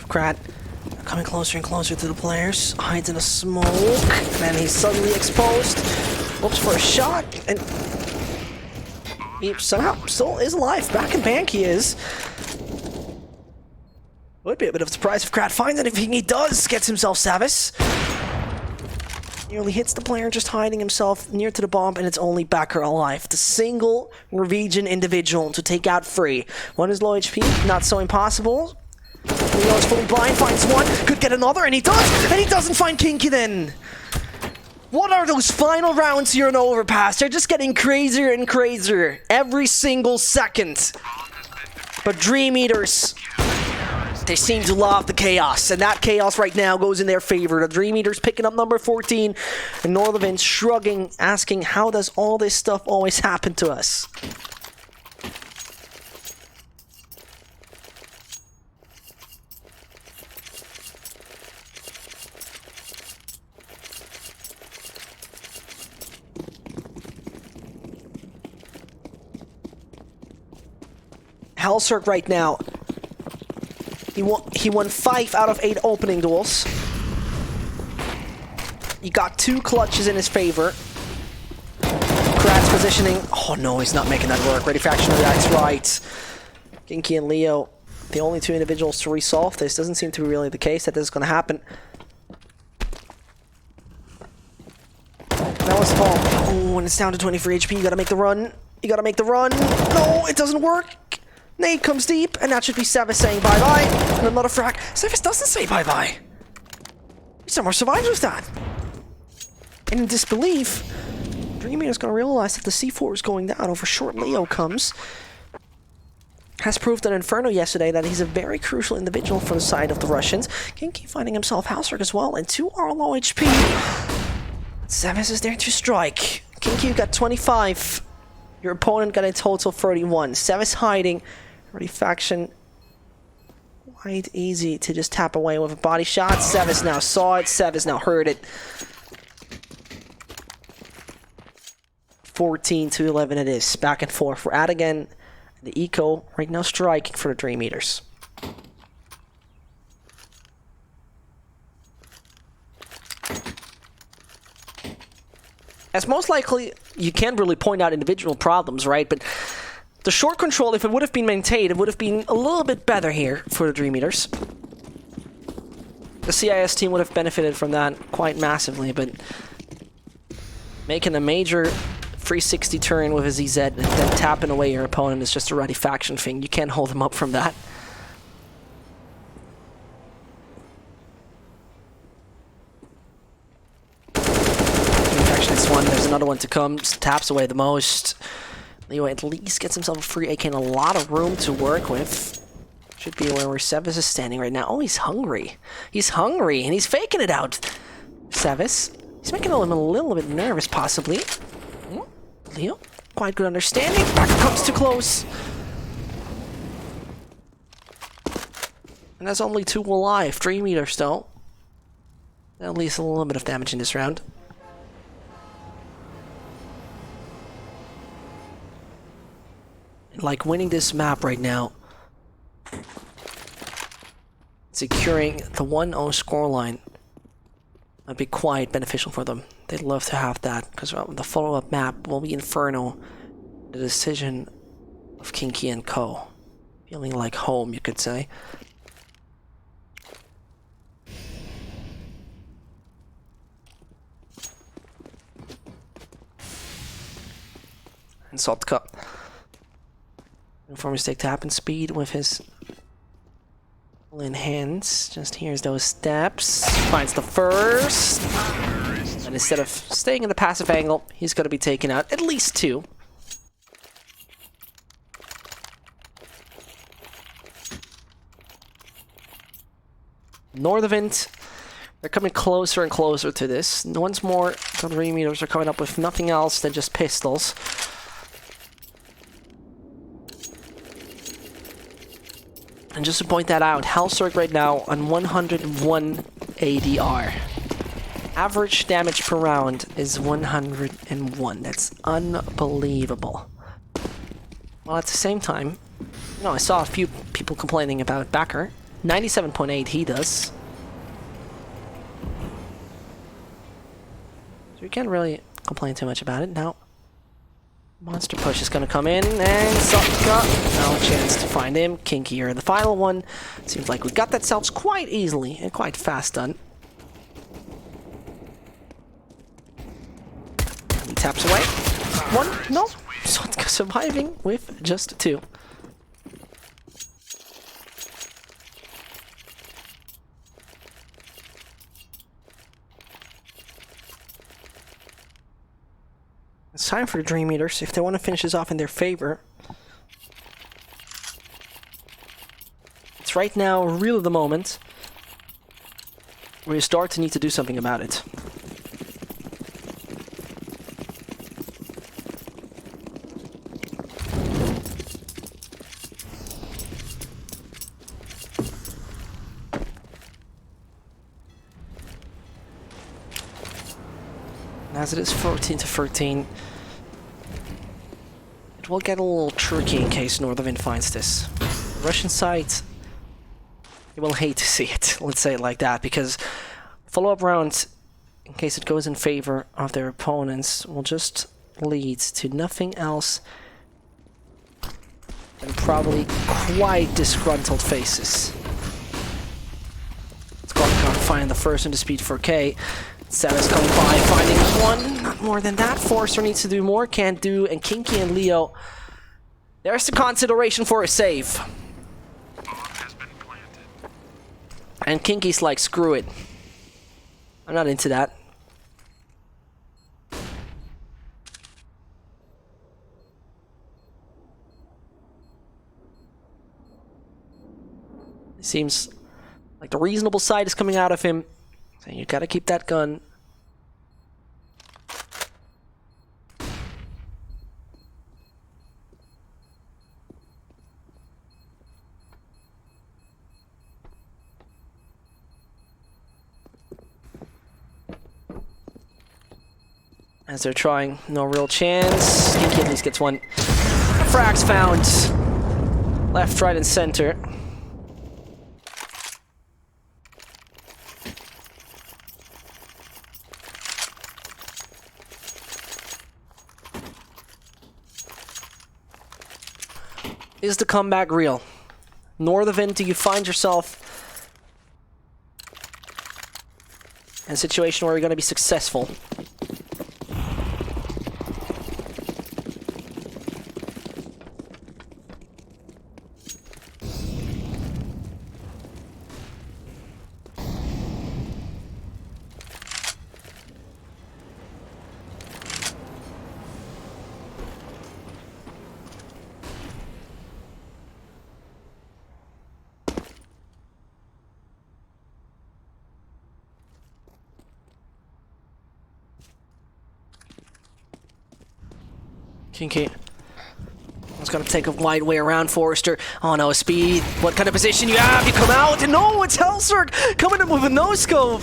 Krat coming closer and closer to the players, hides in the smoke, and then he's suddenly exposed. Looks for a shot, and he somehow still is alive. Back in bank he is. Would be a bit of a surprise if Krat finds anything. He does, gets himself Savis. Nearly hits the player just hiding himself near to the bomb, and it's only Backer alive. The single Norwegian individual to take out 3. One is low HP, not so impossible. Leo's fully blind, finds one, could get another, and he does! And he doesn't find Kinky then! What are those final rounds here in Overpass? They're just getting crazier and crazier every single second. But DreamEaters, they seem to love the chaos, and that chaos right now goes in their favor. The DreamEaters picking up number 14, and Nordavind shrugging, asking, how does all this stuff always happen to us? Halsrick right now, he won 5 out of 8 opening duels. He got 2 clutches in his favor. Krat's positioning. Oh no, he's not making that work. Ready Faction reacts right. Kinky and Leo, the only 2 individuals to resolve this. Doesn't seem to be really the case that this is going to happen. Now smallest of all. Oh, and it's down to 23 HP. You gotta make the run. You gotta make the run. No, it doesn't work. Nade comes deep, and that should be Sevis saying bye-bye. And another frag. Sevis doesn't say bye-bye. He somehow survives with that. And in disbelief, DreamEaters gonna realize that the C4 is going down over short. Leo comes. Has proved on Inferno yesterday that he's a very crucial individual for the side of the Russians. Can keep finding himself Housework as well, and 2 are low HP. Sevis is there to strike. Kinky got 25. Your opponent got a total 31. Sevis hiding. Already faction. Quite easy to just tap away with a body shot. Sevis now saw it. Sevis now heard it. 14 to 11 it is. Back and forth. We're at again. The Eco right now striking for the DreamEaters. As most likely, you can't really point out individual problems, right? But the short control, if it would have been maintained, it would have been a little bit better here for the DreamEaters. The CIS team would have benefited from that quite massively, but making a major 360 turn with his EZ and then tapping away your opponent is just a ready faction thing. You can't hold him up from that. Faction is one, there's another one to come. Just taps away the most. Leo at least gets himself a free AK and a lot of room to work with. Should be where Sevis is standing right now. Oh, he's hungry. He's hungry and he's faking it out. Sevis. He's making him a little bit nervous, possibly. Leo, quite good understanding. Back comes too close. And there's only 2 alive. DreamEaters, though. At least a little bit of damage in this round. Like winning this map right now. Securing the 1-0 scoreline would be quite beneficial for them. They'd love to have that, because the follow-up map will be Inferno. The decision of Kinky and Co. Feeling like home, you could say. And Salt Cup. For mistake tap and speed with his in hands. Just hears those steps. Finds the first. And instead of staying in the passive angle, he's going to be taken out. At least 2. Nordavind, they're coming closer and closer to this. Once more, the DreamEaters are coming up with nothing else than just pistols. And just to point that out, Hellstork right now on 101 ADR. Average damage per round is 101. That's unbelievable. Well, at the same time, you know, I saw a few people complaining about Backer. 97.8 he does. So you can't really complain too much about it. Now, Monster Push is going to come in, and Sotka, now a chance to find him. Kinky are the final one. Seems like we got that selves quite easily and quite fast done. He taps away. 1, no. Sotka surviving with just 2. It's time for the DreamEaters, if they want to finish this off in their favor. It's right now really the moment where you start to need to do something about it. As it is 14 to 13, it will get a little tricky in case Nordavind finds this. The Russian side, they will hate to see it, let's say it like that, because follow-up round, in case it goes in favor of their opponents, will just lead to nothing else than probably quite disgruntled faces. It's going to find the first in the speed 4K. Sevis coming by, finding 1. more than that. Forrester needs to do more, can't do, and Kinky and Leo, there's the consideration for a save. And Kinky's like, screw it. I'm not into that. It seems like the reasonable side is coming out of him. So you gotta keep that gun. As they're trying, no real chance. Kinky at least gets one. Frags found. Left, right, and center. Is the comeback real? Nordavind, do you find yourself in a situation where you're going to be successful? Kinky. It's gonna take a wide way around Forrester. Oh no, speed. What kind of position you have? You come out. No, it's Hellsirk coming in with a no-scope.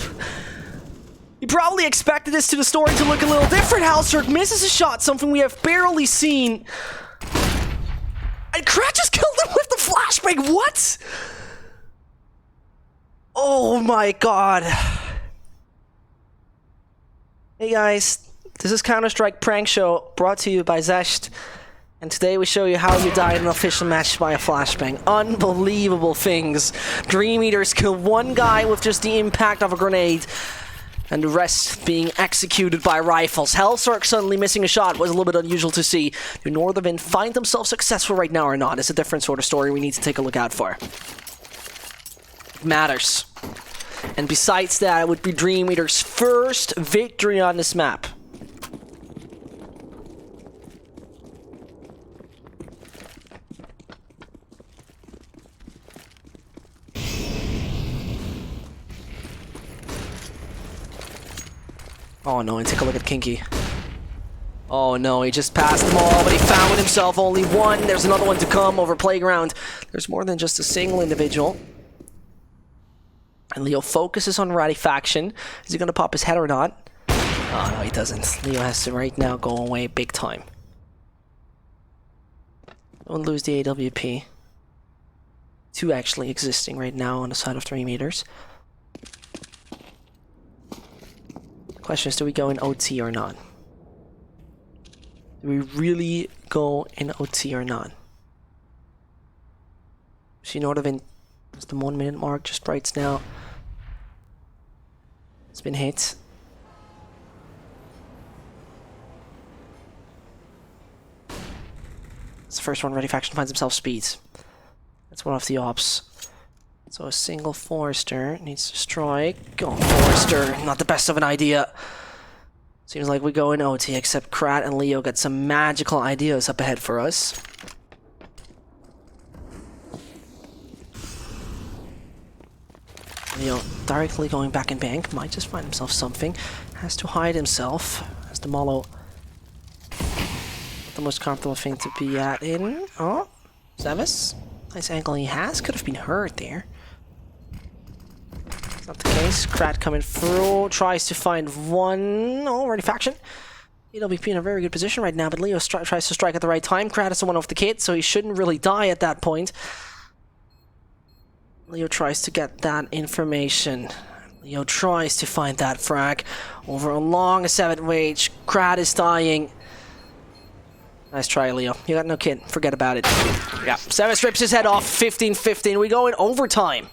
You probably expected this to the story to look a little different. Hellsirk misses a shot, something we have barely seen. And Krat just killed him with the flashbang. What? Oh my god. Hey guys. This is Counter-Strike Prank Show, brought to you by Zest. And today we show you how you die in an official match by a flashbang. Unbelievable things. DreamEaters kill one guy with just the impact of a grenade, and the rest being executed by rifles. Hellsirk suddenly missing a shot was a little bit unusual to see. Do Nordavind find themselves successful right now or not? It's a different sort of story we need to take a look out for. It matters. And besides that, it would be DreamEaters' first victory on this map. Oh no, and take a look at Kinky. Oh no, he just passed them all, but he found himself only one. There's another one to come over Playground. There's more than just a single individual. And Leo focuses on Radifaction. Is he going to pop his head or not? Oh no, he doesn't. Leo has to right now go away big time. Don't lose the AWP. Two actually existing right now on the side of DreamEaters. Question is, do we go in OT or not? Do we really go in OT or not? See, Nordavind is the 1 minute mark, just right now. It's been hit. It's the first one. Radifaction finds himself speeds. That's one of the ops. So a single Forrester needs to strike. Go Forrester, not the best of an idea. Seems like we go in OT, except Krat and Leo got some magical ideas up ahead for us. Leo directly going back in bank, might just find himself something. Has to hide himself, as the Molo. The most comfortable thing to be at in. Oh, Zevis. Nice angle he has, could have been hurt there. Not the case. Krat coming through, tries to find one. Oh, Radifaction. AWP in a very good position right now, but Leo tries to strike at the right time. Krat is the one off the kit, so he shouldn't really die at that point. Leo tries to get that information. Leo tries to find that frag over a long 7 wage. Krat is dying. Nice try, Leo. You got no kit. Forget about it. Yeah. Sevis rips his head off. 15-15. We go in overtime.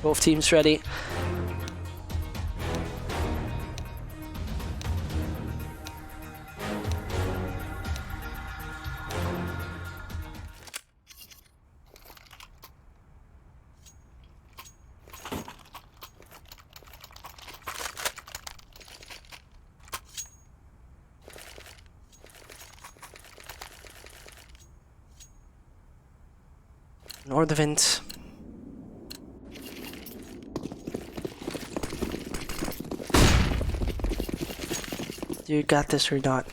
Both teams ready. Nordavind. You got this or not?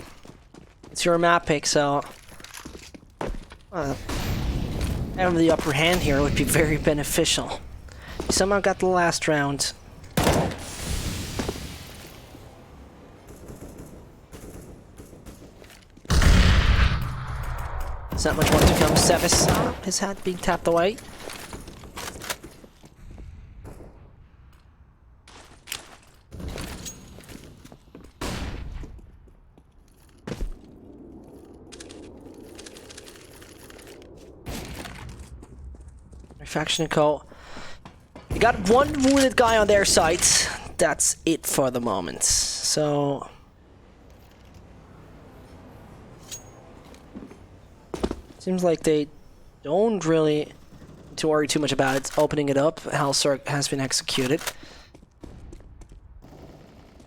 It's your map pick, so having the upper hand here would be very beneficial. You somehow got the last round. There's not much more to come. Sevis, his hat being tapped away. Faction call. You got one wounded guy on their side. That's it for the moment. So seems like they don't really need to worry too much about it. Opening it up. Hellsark has been executed.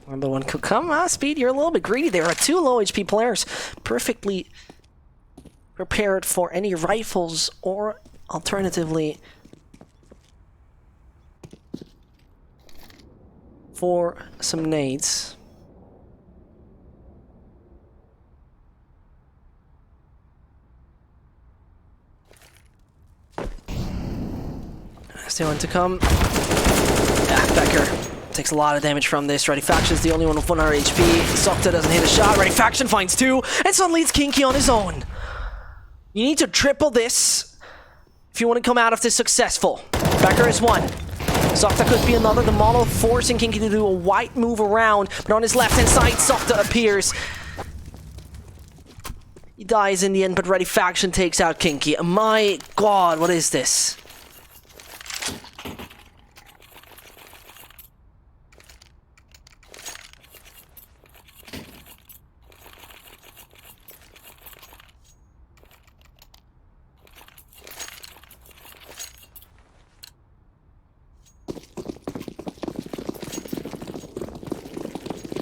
Another one could come. Speed, you're a little bit greedy. There are two low HP players perfectly prepared for any rifles or alternatively for some nades. Still one to come. Becker takes a lot of damage from this. Ready Faction's the only one with 100 HP. Sokta doesn't hit a shot. Ready Faction finds two, and suddenly it's Kinky on his own. You need to triple this if you want to come out of this successful. Becker is one. Sokta could be another. The model forcing Kinky to do a white move around, but on his left-hand side, Sokta appears. He dies in the end, but Ready Faction takes out Kinky. My god, what is this?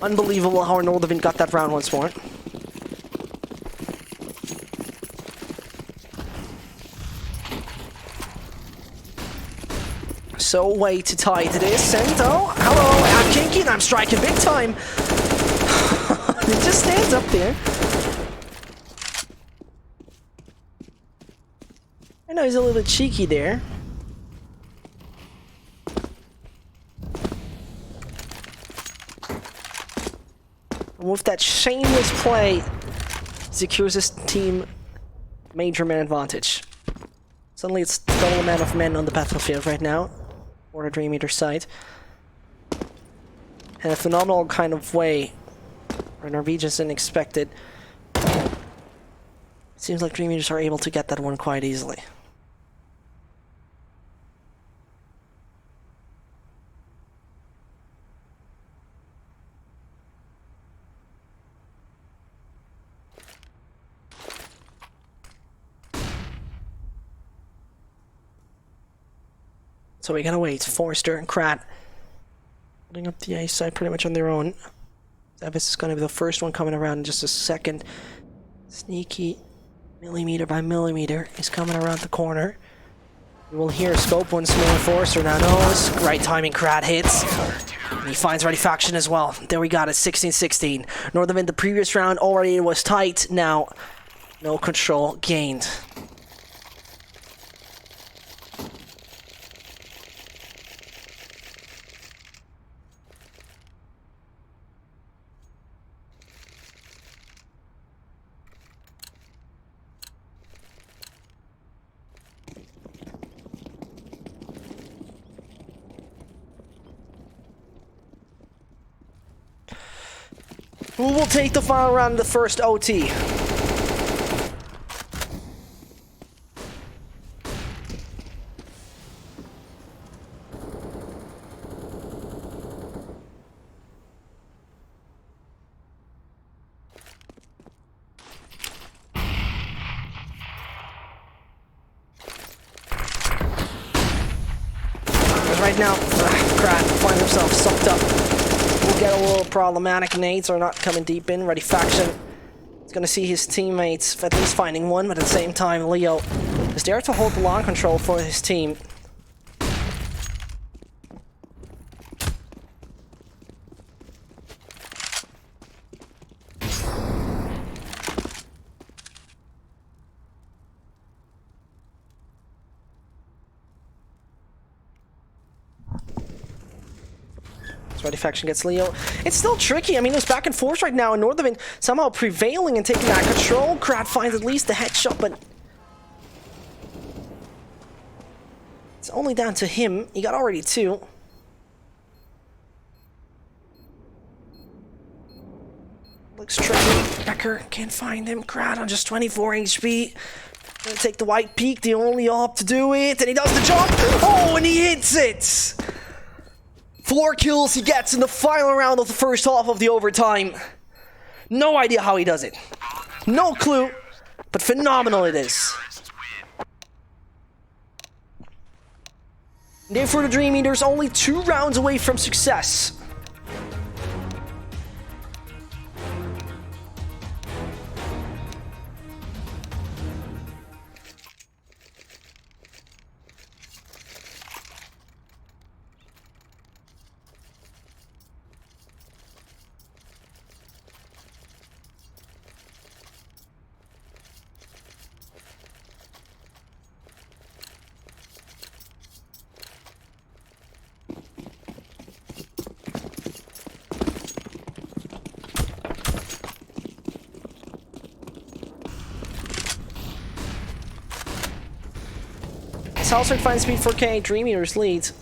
Unbelievable how Nordavind got that round once more. So way to tie to this, and oh, hello, I'm Kinky and I'm striking big time. He just stands up there. I know he's a little bit cheeky there. With that shameless play, secures his team major man advantage. Suddenly it's double amount of men on the battlefield right now, or the DreamEaters side. In a phenomenal kind of way, where Norwegians didn't expect it. Seems like DreamEaters are able to get that one quite easily. So we gotta wait. Forrester and Krat holding up the A side pretty much on their own. Sevis is gonna be the first one coming around in just a second. Sneaky millimeter by millimeter is coming around the corner. We will hear scope once more. Forrester now knows. Right timing, Krat hits. And he finds Ready Faction as well. There we got it, 16-16. Nordavind, the previous round already was tight. Now, no control gained. Who will take the final round of the first OT? right now, Krat finds himself sucked up. We'll get a little problematic. Nades are not coming deep in. Ready Faction is going to see his teammates at least finding one, but at the same time, Leo is there to hold the long control for his team. Ready Faction gets Leo. It's still tricky. I mean, it's back and forth right now, and Nordavind somehow prevailing and taking that control. Krat finds at least the headshot, but it's only down to him. He got already 2. Looks tricky. Becker can't find him. Krat on just 24 HP. Gonna take the white peak, the only op to do it, and he does the jump. Oh, and he hits it! 4 kills he gets in the final round of the first half of the overtime. No idea how he does it. No clue, but phenomenal it is. And therefore the DreamEaters only 2 rounds away from success. Salsard finds speed 4K, DreamEaters leads.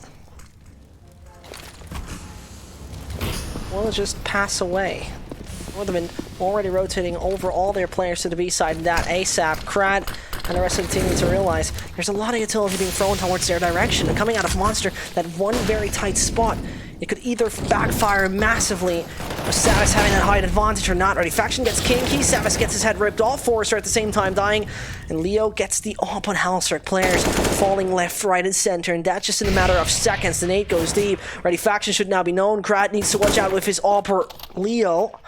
Will just pass away. Nordavind already rotating over all their players to the B side, and that ASAP. Krat and the rest of the team need to realize there's a lot of utility being thrown towards their direction, and coming out of Monster, that one very tight spot, it could either backfire massively, with Savas having that height advantage or not. Ready Faction gets kinky, Savas gets his head ripped off, Forrester at the same time dying, and Leo gets the op on Halcyon. Players falling left, right, and center, and that's just in a matter of seconds. The nade goes deep. Ready Faction should now be known. Krat needs to watch out with his opper Leo.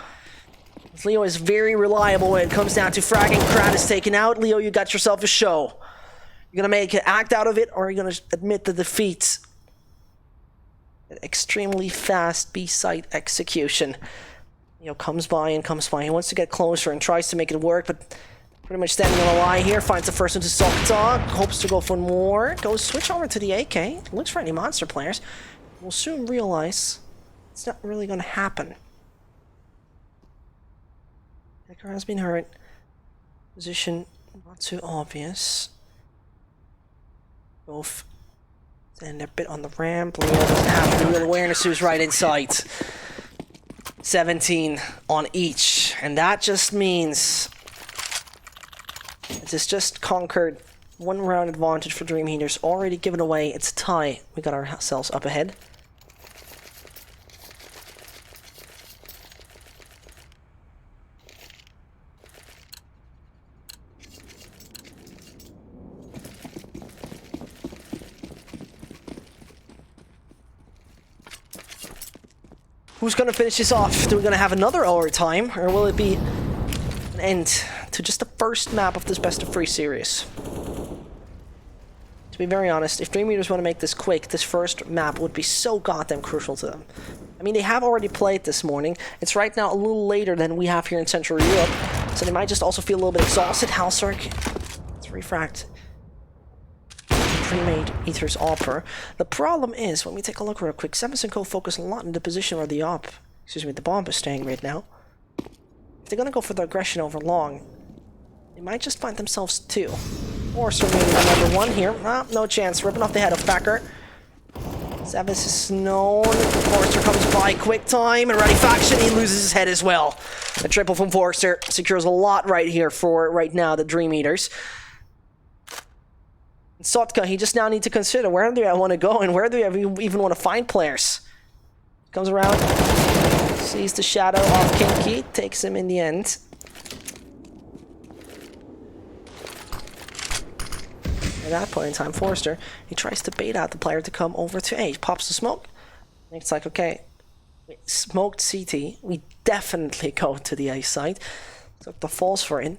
Leo is very reliable when it comes down to fragging. Krat is taken out. Leo, you got yourself a show. You're gonna make an act out of it, or are you gonna admit the defeat? Extremely fast B-site execution. Leo comes by and comes by. He wants to get closer and tries to make it work, but pretty much standing on a lie here. Finds the first one to Sokta. Hopes to go for more. Goes switch over to the AK. Looks for any monster players. We'll soon realize it's not really going to happen. Decker has been hurt. Position not too obvious. Both stand a bit on the ramp. Leo doesn't have the real awareness who's right in sight. 17 on each, and that just means it's just conquered 1 round advantage for DreamEaters. Already given away. It's a tie. We got ourselves up ahead. Who's going to finish this off? Do we going to have another overtime, or will it be an end to just the first map of this best of 3 series? To be very honest, if DreamEaters want to make this quick, this first map would be so goddamn crucial to them. I mean, they have already played this morning. It's right now a little later than we have here in Central Europe, so they might just also feel a little bit exhausted. Halcyon, it's refract. DreamEaters opper. The problem is, when we take a look real quick, Sevens and Co focus a lot on the position where the the bomb is staying right now. If they're gonna go for the aggression over long, they might just find themselves 2. Force remaining number 1 here. No chance. Ripping off the head of Becker. Sevens is known. Forrester comes by quick time, and Ready Faction, he loses his head as well. A triple from Forrester secures a lot right here for right now the DreamEaters. Sotka, he just now needs to consider where do I want to go and where do I even want to find players. Comes around, sees the shadow of Kinky, takes him in the end. At that point in time, Forrester, he tries to bait out the player to come over to A. He pops the smoke. And it's like, okay, we smoked CT. We definitely go to the A side. Took the falls for in.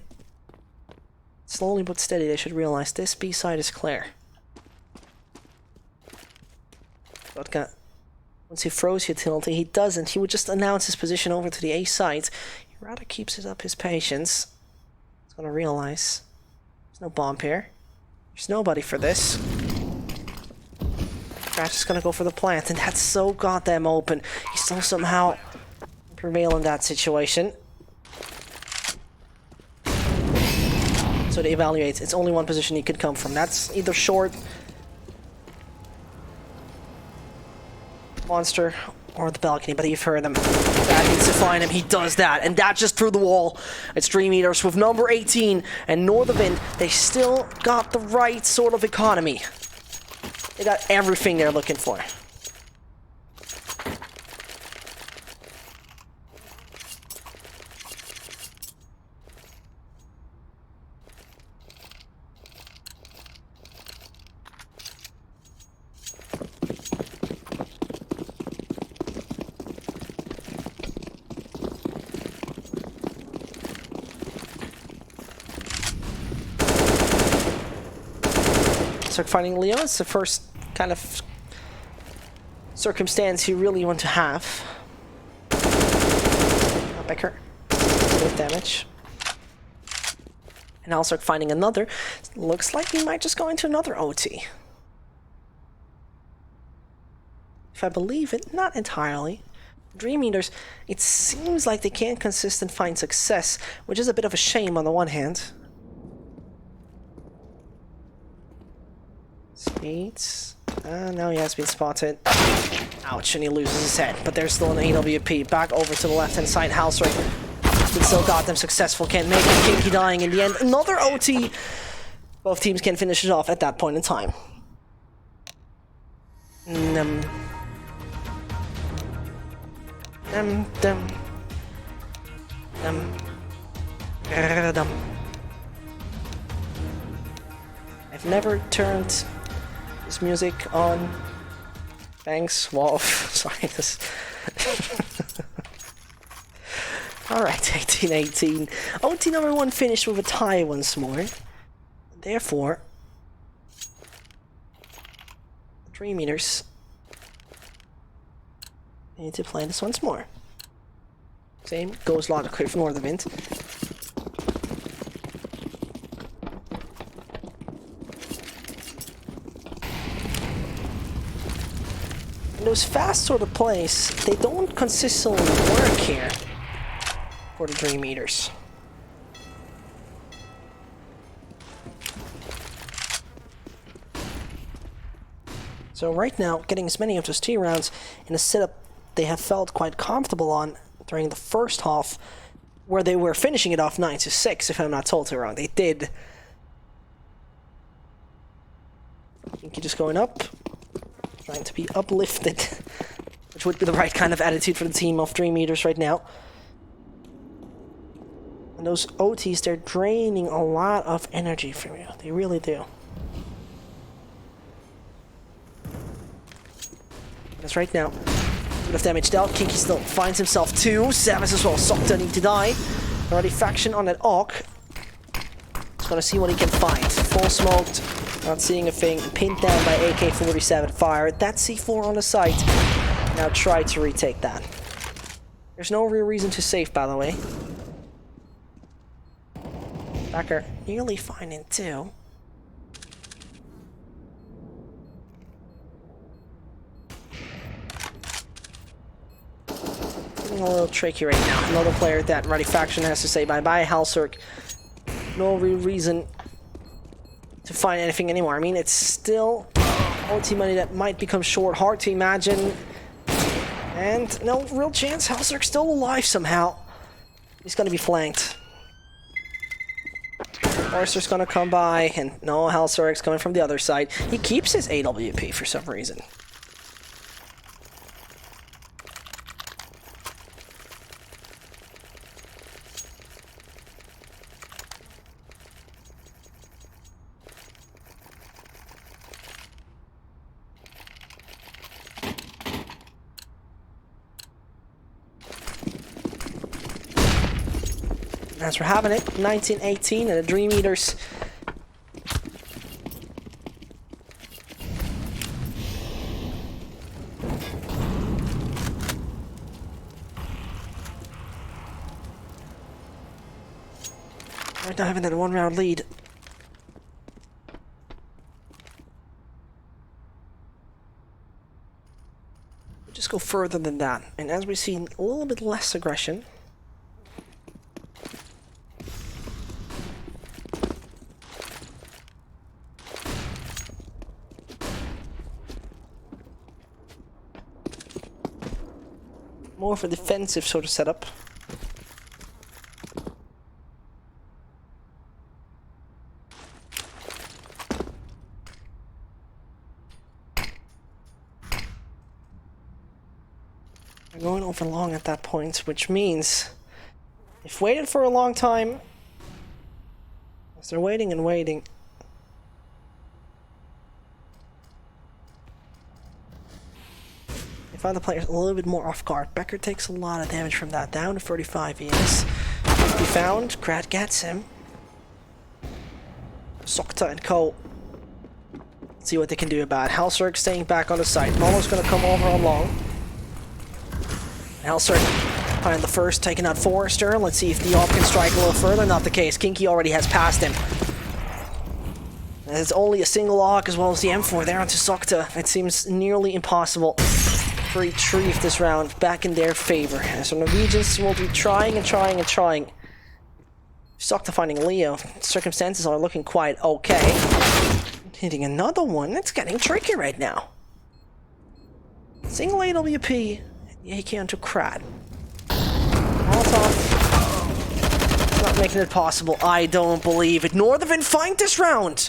Slowly but steady, they should realize this B side is clear. Vodka, once he throws utility, he doesn't. He would just announce his position over to the A side. He rather keeps it up his patience. He's gonna realize there's no bomb here. There's nobody for this. Crash is gonna go for the plant, and that's so goddamn open. He still somehow prevail in that situation. So they evaluate. It's only one position he could come from. That's either short, monster, or the balcony. But you've heard him. That needs to find him. He does that, and that just through the wall. It's DreamEaters with number 18 and Nordavind. They still got the right sort of economy. They got everything they're looking for. Start finding Leo. It's the first kind of circumstance you really want to have. Becker with damage. And I'll start finding another. Looks like we might just go into another OT. If I believe it, not entirely. DreamEaters, it seems like they can't consistently find success, which is a bit of a shame on the one hand. Speeds. Now he has been spotted. Ouch, and he loses his head. But there's still an AWP. Back over to the left-hand side. Halsrick. He still got them successful. Can't make it. Kinky dying in the end. Another OT. Both teams can finish it off at that point in time. I've never turned this music on. Thanks, Wolf. Sorry, this. Alright, 18-18. OT number 1 finished with a tie once more. Therefore, DreamEaters need to play this once more. Same goes logically for Nordavind. Those fast sort of plays, they don't consistently work here for the DreamEaters. So right now, getting as many of those T rounds in a setup they have felt quite comfortable on during the first half, where they were finishing it off 9-6, if I'm not totally wrong. They did. Kinky just going up. Trying to be uplifted, which would be the right kind of attitude for the team of DreamEaters right now. And those OTs, they're draining a lot of energy from you. They really do. Because right now, a bit of damage dealt. Kinky still finds himself 2. Samus as well. Sokta need to die. Already faction on that Orc. Just gonna see what he can find. Full smoked. Not seeing a thing. Pinned down by AK-47 fire. That C4 on the site. Now try to retake that. There's no real reason to save, by the way. Backer nearly fine in 2. Getting a little tricky right now. Another player that Ready Faction has to say bye-bye. Halsrick. No real reason to find anything anymore. I mean, it's still OT money that might become short. Hard to imagine. And no real chance. Halsrick's still alive somehow. He's gonna be flanked. Forrester's gonna come by, and no, Halsrick's coming from the other side. He keeps his AWP for some reason. As we're having it, 19-18, and the DreamEaters. Right now having that 1-round lead. We'll just go further than that, and as we see a little bit less aggression. More of a defensive sort of setup. We're going over long at that point, which means if waited for a long time, as they're waiting and waiting, find the players a little bit more off guard. Becker takes a lot of damage from that. Down to 35 he is. He found. Krat gets him. Sokta and Co. See what they can do about it. Halserg staying back on the site. Molo's going to come over on long. Halserg find the first, taking out Forrester. Let's see if the AWP can strike a little further. Not the case. Kinky already has passed him. And it's only a single AWP as well as the M4 there onto Sokta. It seems nearly impossible to retrieve this round back in their favor. As the Norwegians will be trying and trying and trying. Sokta finding Leo. Circumstances are looking quite okay. Hitting another one. It's getting tricky right now. Single AWP. The AK onto Krat. Molotov. Not making it possible. I don't believe it. Nordavind find this round.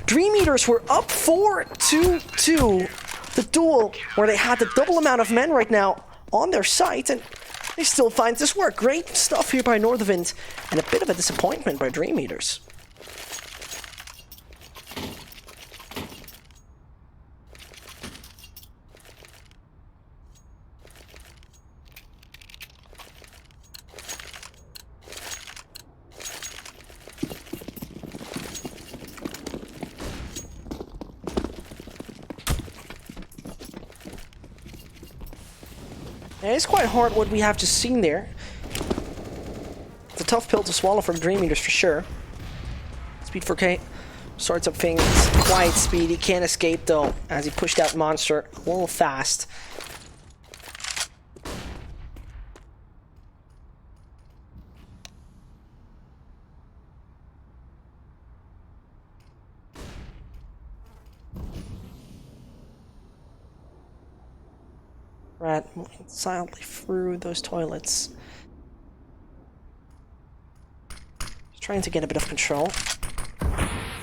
DreamEaters were up 4-2-2. The duel where they had the double amount of men right now on their site, and they still find this work. Great stuff here by Nordavind, and a bit of a disappointment by DreamEaters. And it's quite hard what we have just seen there. It's a tough pill to swallow for the DreamEaters for sure. Speed 4K starts up things quite speedy. Can't escape though as he pushed out Monster a little fast. Rat moving silently through those toilets. Just trying to get a bit of control.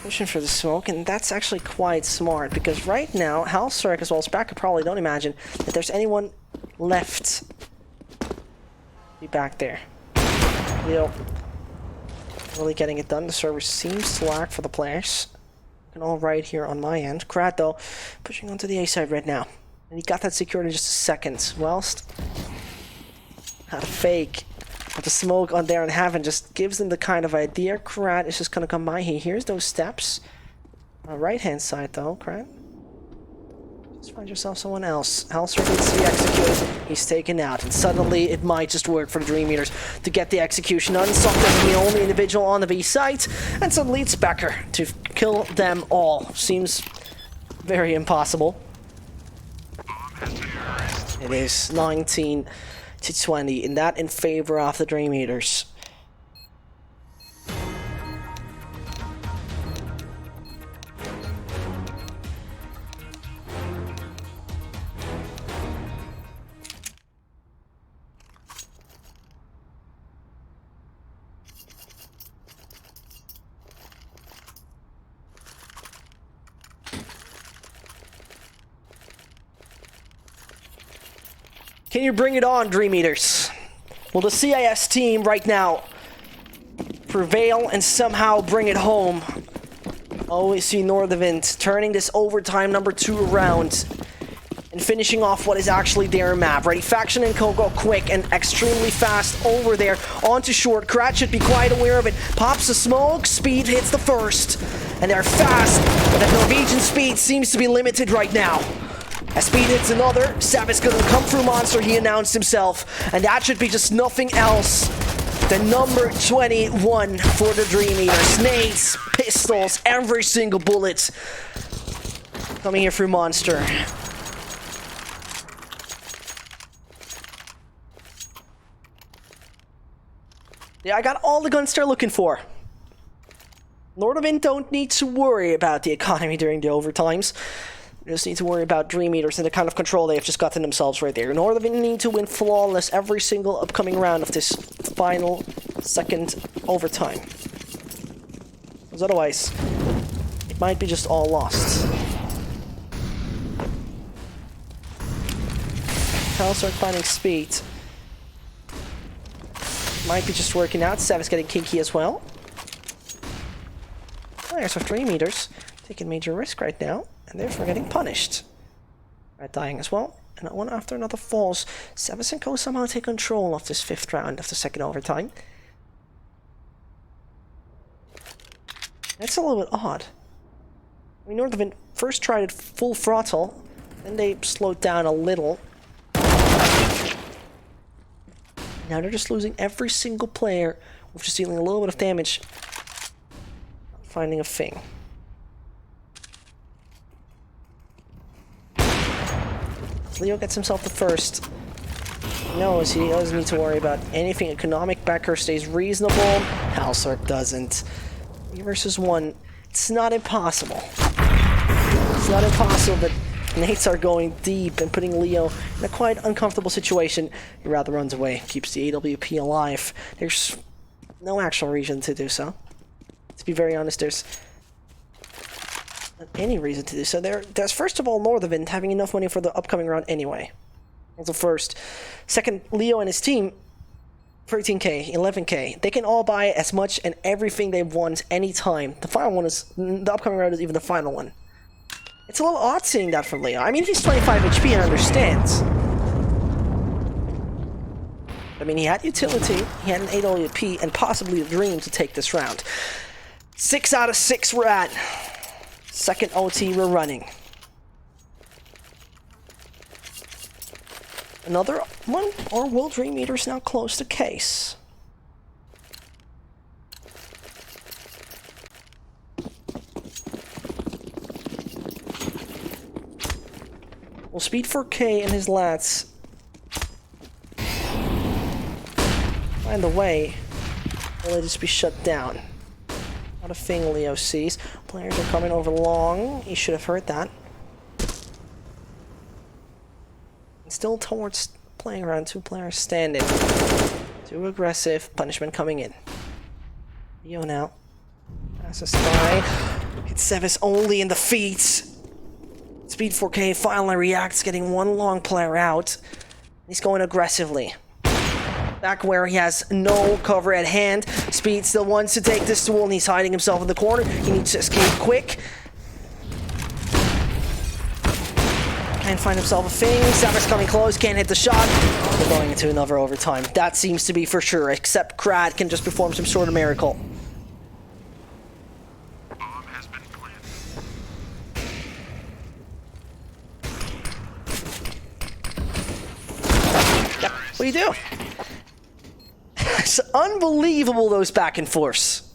Pushing for the smoke, and that's actually quite smart because right now, Halserg as well as Becker probably don't imagine that there's anyone left to be back there. Leo really getting it done. The server seems to lag for the players. And all right here on my end. Krat though, pushing onto the A side right now. And he got that secured in just a second. Whilst had a fake, but the smoke on there and Heaven just gives them the kind of idea. Krat is just gonna come by here. Here's those steps. On the right hand side though, Krat. Just find yourself someone else. Halserg needs to be executed. He's taken out, and suddenly it might just work for the DreamEaters to get the execution done. Sokta the only individual on the B site, and suddenly it's Becker to kill them all. Seems very impossible. It is 19-20, and that in favor of the DreamEaters. Can you bring it on, DreamEaters? Will the CIS team right now prevail and somehow bring it home? Oh, we see Nordavind turning this overtime number 2 around. And and finishing off what is actually their map. Ready Faction and Co go quick and extremely fast over there onto short. Krat should be quite aware of it. Pops the smoke, Speed hits the first, and they're fast, but the Norwegian speed seems to be limited right now. As Speed hits another, Savage gonna come through Monster, he announced himself, and that should be just nothing else than number 21 for the DreamEaters. Nades, pistols, every single bullet coming here through Monster. Yeah, I got all the guns they're looking for. Nordavind don't need to worry about the economy during the overtimes. They just need to worry about DreamEaters and the kind of control they've just gotten themselves right there. Nordavind need to win flawless every single upcoming round of this final second overtime. Because otherwise, it might be just all lost. I'll start finding Speed. Might be just working out. Sav's getting kinky as well. Players of DreamEaters taking major risk right now, and therefore getting punished. Right, dying as well. And one after another falls. Savas and Co somehow take control of this 5th round of the second overtime. That's a little bit odd. I mean, Nordavind first tried it full throttle, then they slowed down a little. Now they're just losing every single player, with just dealing a little bit of damage. Not finding a thing. Leo gets himself the first. He knows he doesn't need to worry about anything. Economic backer stays reasonable. Halsark doesn't. 3 versus 1. It's not impossible. It's not impossible that Nates are going deep and putting Leo in a quite uncomfortable situation. He rather runs away, keeps the AWP alive. There's no actual reason to do so. To be very honest, there's not any reason to do so. There's first of all Nordavind having enough money for the upcoming round anyway. That's the first. Second, Leo and his team, 13k, 11k. They can all buy as much and everything they want anytime. The final one is, the upcoming round is even the final one. It's a little odd seeing that from Leo. I mean, he's 25 HP, I understand. I mean, he had utility, he had an AWP, and possibly a dream to take this round. 6 out of 6 we're at. Second OT we're running. Another one, or will DreamEaters now close the case? Well, Speed 4K and his lats find a way, will they just be shut down? Not a thing Leo sees. Players are coming over long. He should have heard that. And still towards playing around, 2 players standing. Too aggressive. Punishment coming in. Leo now. That's a spy. It's Sevis only in the feet. Speed 4K finally reacts, getting 1 long player out. He's going aggressively. Back where he has no cover at hand. Speed still wants to take this duel, and he's hiding himself in the corner. He needs to escape quick. Can't find himself a thing. Savas coming close, can't hit the shot. We're going into another overtime. That seems to be for sure, except Krat can just perform some sort of miracle. Yep, what do you do? It's unbelievable, those back and forths.